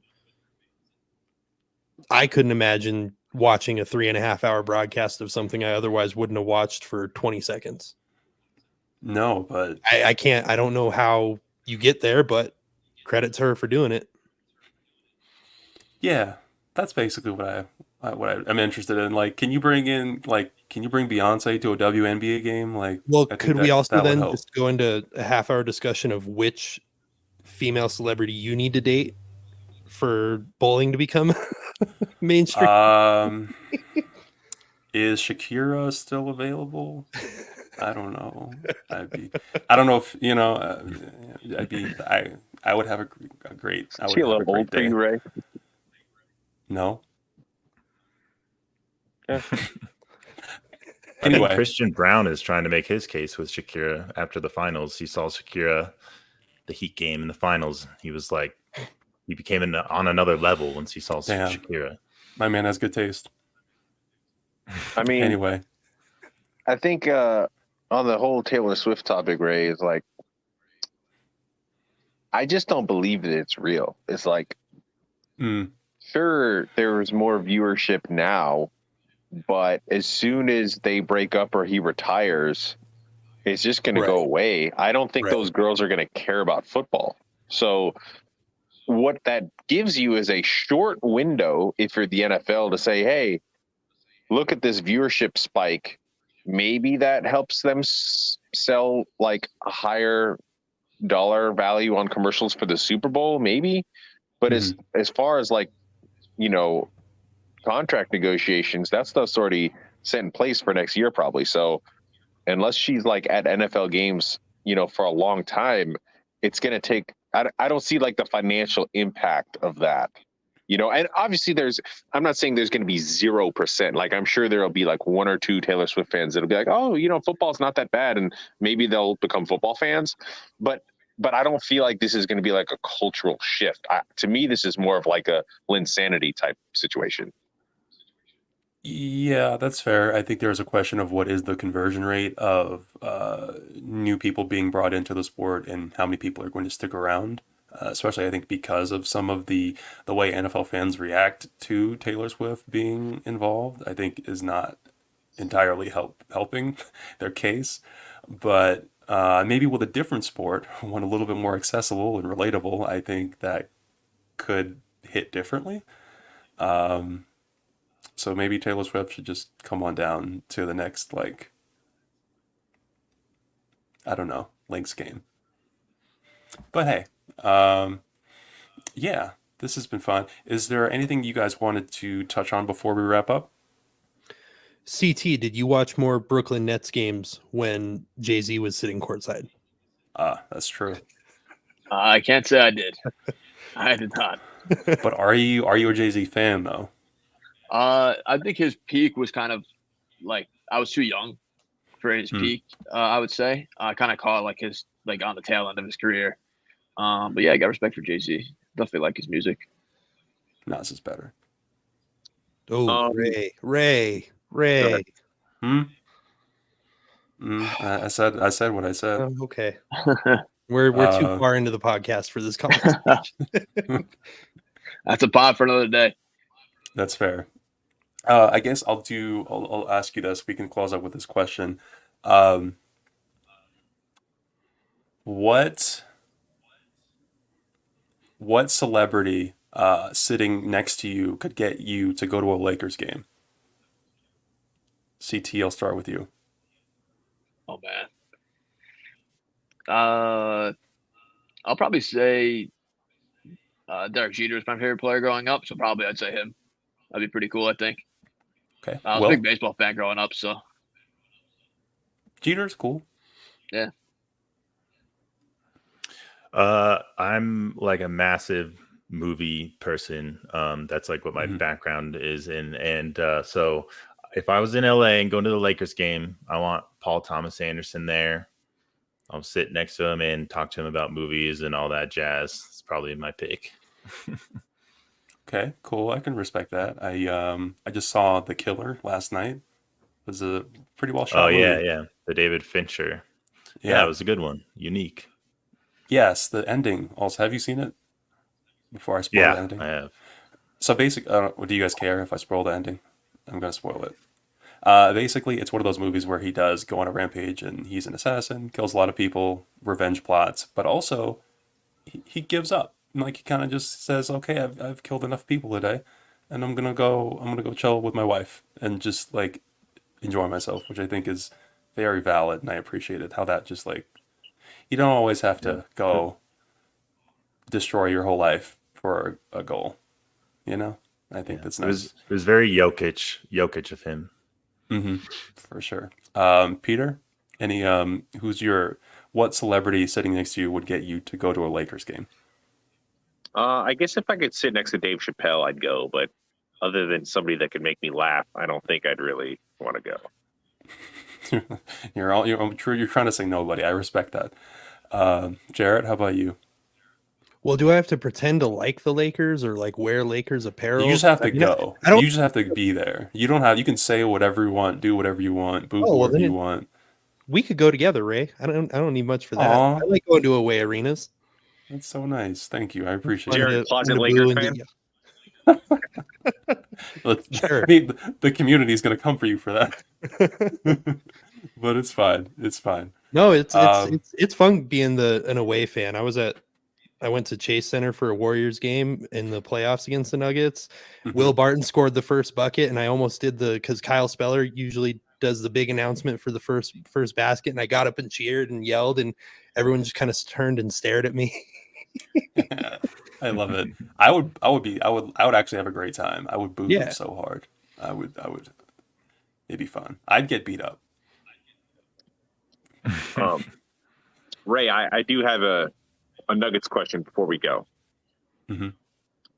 I couldn't imagine watching a 3.5 hour broadcast of something I otherwise wouldn't have watched for 20 seconds. No, but I can't, I don't know how you get there, but credit to her for doing it. yeah, that's basically I'm interested in. Like, can you bring Beyonce to a WNBA game? Like, Well, I think could we also that would then help. just go into a half-hour discussion of which female celebrity you need to date for bowling to become mainstream? Is Shakira still available? I don't know. I don't know if I would have a great, I Is would she a have little a great old for day. you, Ray? No. Yeah. I think Anyway, Christian Brown is trying to make his case with Shakira after the finals. He saw Shakira, the Heat game in the finals. He was like, he became on another level once he saw damn, Shakira. my man has good taste. I mean, Anyway, I think on the whole Taylor Swift topic, Ray, is like, I just don't believe that it's real. It's like, sure, there's more viewership now, but as soon as they break up or he retires, it's just going to go away. I don't think those girls are going to care about football. So what that gives you is a short window if you're the NFL to say, hey, look at this viewership spike. Maybe that helps them sell like a higher dollar value on commercials for the Super Bowl, maybe. But as far as like, contract negotiations, that stuff's already set in place for next year probably. So unless she's like at NFL games, for a long time, it's going to take, I don't see like the financial impact of that, and obviously I'm not saying there's going to be 0%. Like, I'm sure there'll be like one or two Taylor Swift fans that'll be like, oh, football's not that bad. And maybe they'll become football fans, but I don't feel like this is going to be like a cultural shift. To me, this is more of like a Linsanity type situation. yeah, that's fair. I think there's a question of what is the conversion rate of new people being brought into the sport and how many people are going to stick around. Especially, I think, because of some of the way NFL fans react to Taylor Swift being involved, I think is not entirely helping their case. But maybe with a different sport, one a little bit more accessible and relatable, I think that could hit differently. So maybe Taylor Swift should just come on down to the next, like, I don't know, Lynx game. But hey, yeah, this has been fun. Is there anything you guys wanted to touch on before we wrap up? CT, did you watch more Brooklyn Nets games when Jay-Z was sitting courtside? That's true. I can't say I did. I did not. But are you a Jay-Z fan though? I think his peak was kind of like, I was too young for his peak. I would say I kind of caught like his like on the tail end of his career. But yeah, I got respect for Jay-Z. Definitely like his music. Nas is better. Oh, Ray. I said what I said. Oh, okay. We're too far into the podcast for this conversation. That's a pod for another day. That's fair. I guess I'll ask you this. We can close up with this question. What celebrity sitting next to you could get you to go to a Lakers game? CT, I'll start with you. Oh man. I'll probably say Derek Jeter is my favorite player growing up, so probably I'd say him. That'd be pretty cool, I think. Okay. I was a big baseball fan growing up, so Jeter's cool. Yeah. I'm like a massive movie person. That's like what my background is in. And so if I was in LA and going to the Lakers game, I want Paul Thomas Anderson there. I'll sit next to him and talk to him about movies and all that jazz. It's probably my pick. Okay, cool. I can respect that. I just saw The Killer last night. It was a pretty well shot movie. Yeah. The David Fincher. Yeah, it was a good one. Unique. Yes, the ending also. Have you seen it? Before I spoil the ending? I have. So basically, do you guys care if I spoil the ending? I'm going to spoil it. Basically, it's one of those movies where he does go on a rampage and he's an assassin, kills a lot of people, revenge plots, but also he gives up. Like, he kind of just says, okay, I've killed enough people today. and I'm gonna go chill with my wife and just like enjoy myself, which I think is very valid, and I appreciate it. How that just like you don't always have Yeah. to go destroy your whole life for a goal. You know, I think Yeah. that's It was nice. it was very Jokic of him. Hmm. For sure. Peter, any who's your what celebrity sitting next to you would get you to go to a Lakers game? I guess if I could sit next to Dave Chappelle, I'd go. But other than somebody that could make me laugh, I don't think I'd really want to go. I'm true. You're trying to say nobody. I respect that. Jarrett, how about you? Well, do I have to pretend to like the Lakers or like wear Lakers You apparel? just have I to mean, go. I don't. You just have to be there. You don't have. You can say whatever you want, do whatever you want, boo Oh well, whoever then you want. we could go together, Ray. I don't need much for that. Aw, I like going to away arenas. that's so nice. Thank you. I It's appreciate fun it. Jared, fun closet to Lakers boo and fan? Look, I Sure. mean, the community is gonna come for you for that, but it's fine. It's fine. No, Um, it's fun being an away fan. I went to Chase Center for a Warriors game in the playoffs against the Nuggets. Will mhm. Barton scored the first bucket, and I almost did because Kyle Speller usually does the big announcement for the first basket, and I got up and cheered and yelled, and everyone just kind of turned and stared at me. I love it. I would actually have a great time. I would boo them Yeah. so hard. I would. It'd be fun. I'd get beat up. Um, Ray, I do have a Nuggets question before we go. Hmm.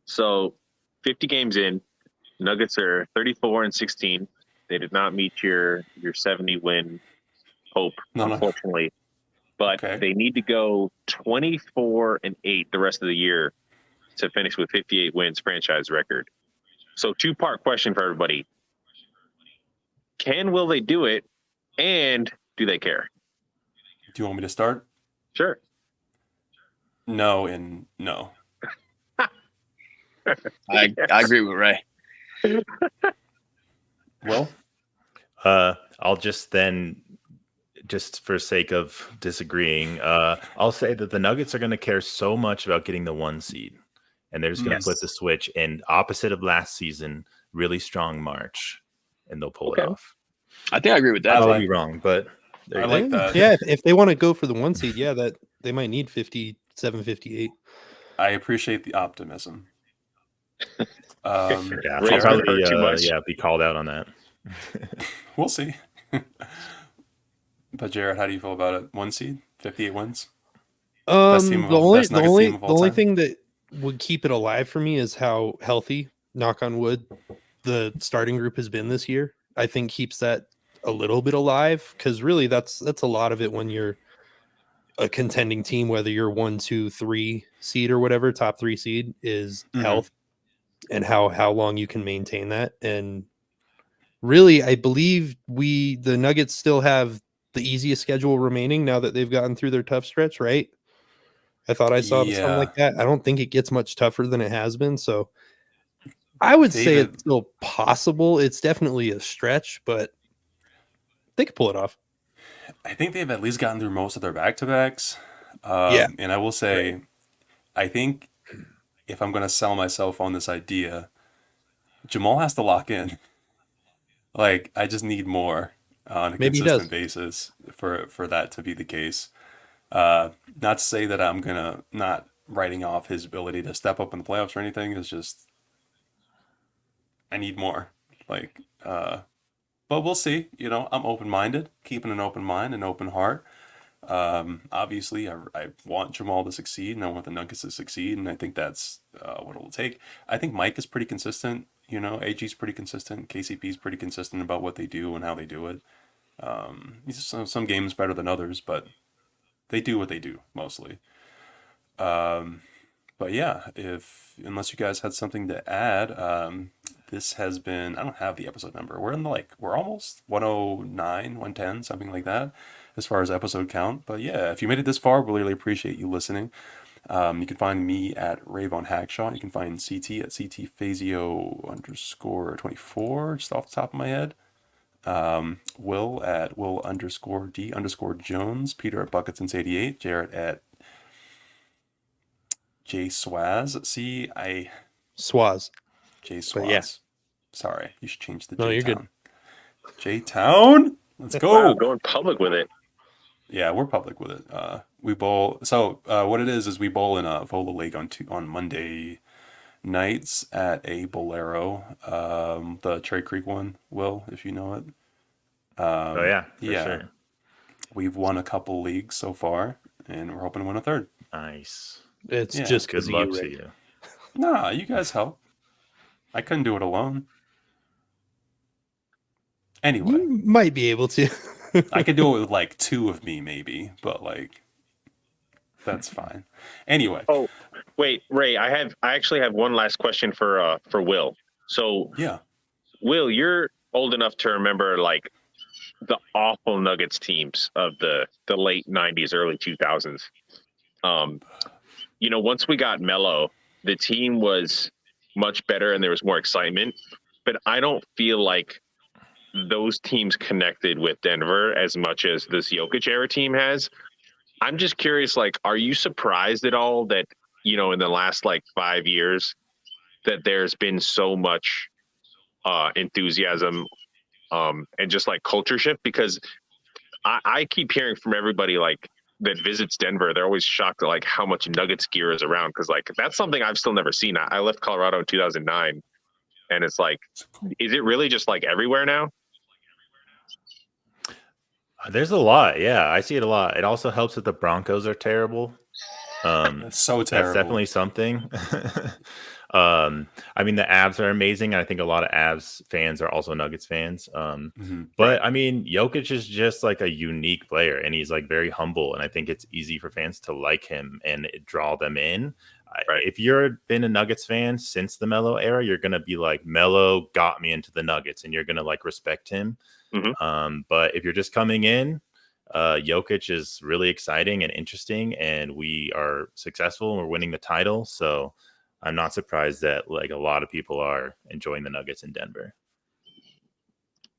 So, 50 games in, Nuggets are 34-16. They did not meet your 70 win hope, No, no. unfortunately. But Okay. they need to go 24-8 the rest of the year to finish with 58 wins, franchise record. So, two-part question for everybody: will they do it, and do they care? Do you want me to start? Sure. No and no. I agree with Ray. Will? I'll just then, just for sake of disagreeing, I'll say that the Nuggets are going to care so much about getting the 1 seed, and they're just going to flip the switch. And opposite of last season, really strong March, and they'll pull it Okay. off. I think I agree with that. I I too. might be wrong, but there I you like go. that. Yeah, if they want to go for the 1 seed, yeah, that they might need 57, 58. I appreciate the optimism. Yeah, I'll Ray's Jarrett? gonna hurt too much. be called out on that. We'll see. But Jarrett, how do you feel about it? 1 seed, 58 wins. Best team of best Nuggets team of The all only time. thing that would keep it alive for me is how healthy, knock on wood, the starting group has been this year. I think keeps that a little bit alive, because really that's a lot of it when you're a contending team, whether you're 1, 2, 3 seed or whatever, top 3 seed is Mhm. health and how long you can maintain that. And really, I believe the Nuggets still have the easiest schedule remaining now that they've gotten through their tough stretch, right? I thought I saw something Yeah. like that. I don't think it gets much tougher than it has been. So I would say David, it's still possible. It's definitely a stretch, but they could pull it off. I think they've at least gotten through most of their back-to-backs. Yeah. And I will say, I think if I'm going to sell myself on this idea, Jamal has to lock in. Like, I just need more on a Maybe he does. consistent basis for that to be the case. Not to say that I'm gonna not writing off his ability to step up in the playoffs or anything. It's just I need more. Like, but we'll see. You know, I'm open-minded, keeping an open mind and open heart. Obviously, I want Jamal to succeed, and I want the Nuggets to succeed, and I think that's what it will take. I think Mike is pretty consistent. You know, AG's pretty consistent. KCP's pretty consistent about what they do and how they do it. Some games better than others, but they do what they do mostly. But yeah, if unless you guys had something to add, this has been, I don't have the episode number. We're almost 109, 110, something like that, as far as episode count. But yeah, if you made it this far, we really appreciate you listening. You can find me at Ravon Hackshaw. You can find CT at CTFazio_24, just off the top of my head. Will at Will_D_Jones, Peter at Bucketsons88, Jarrett at J Swaz. See, Swaz. Jay But yeah. Swaz. Sorry, you should change the No, J you're good. Town. J Town. Let's go. Wow, going public with it. Yeah, we're public with it. We bowl. So what it is we bowl in a Vola Lake on Monday nights at a Bolero, the Cherry Creek one. Will, if you know it. Oh yeah, for yeah, sure. we've won a couple leagues so far, and we're hoping to win a third. Nice. It's Yeah, just Good 'cause of luck you, to Rick. you. Nah, you guys help. I couldn't do it alone. Anyway, You might be able to. I could do it with like two of me, maybe, but like that's fine. Anyway, Oh, wait, Ray, I actually have one last question for Will. So, yeah. Will, you're old enough to remember like the awful Nuggets teams of the late 90s, early 2000s. Once we got Melo, the team was much better and there was more excitement, but I don't feel like those teams connected with Denver as much as this Jokic era team has. I'm just curious, like, are you surprised at all that, in the last like 5 years that there's been so much enthusiasm and just like culture shift? Because I keep hearing from everybody like that visits Denver, they're always shocked at like how much Nuggets gear is around. Cause like, that's something I've still never seen. I left Colorado in 2009 and it's like, is it really just like everywhere now? There's a lot. Yeah, I see it a lot. It also helps that the Broncos are terrible. That's so That's terrible. definitely something. I mean, the Avs are amazing. And I think a lot of Avs fans are also Nuggets fans. But I mean, Jokic is just like a unique player and he's like very humble. And I think it's easy for fans to like him and draw them in. Right. If you're been a Nuggets fan since the Melo era, you're going to be like, Melo got me into the Nuggets and you're going to like respect him. But if you're just coming in, Jokic is really exciting and interesting, and we are successful and we're winning the title. So I'm not surprised that like a lot of people are enjoying the Nuggets in Denver.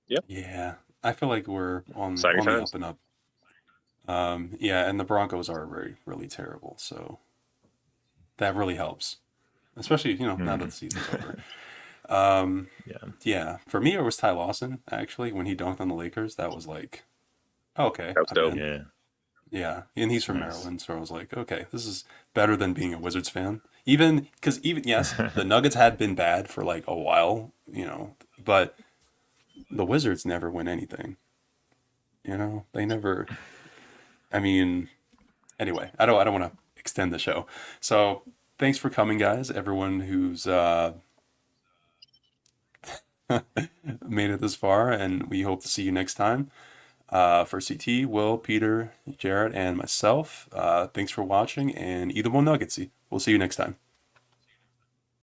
Yep. Yeah, I feel like we're on Exciting the times. up and up. Yeah, and the Broncos are really terrible, so that really helps, especially now that the season's over. Yeah. For me, it was Ty Lawson actually when he dunked on the Lakers. That was like, okay, That was dope. I'm in. Yeah, and he's from Maryland, so I was like, okay, this is better than being a Wizards fan. Even yes, the Nuggets had been bad for like a while, but the Wizards never win anything. They never. I mean, anyway, I don't want to extend the show. So thanks for coming, guys. Everyone who's made it this far, and we hope to see you next time. For CT, Will, Peter, Jarrett, and myself, thanks for watching, and either one Nuggetsy. We'll see you next time.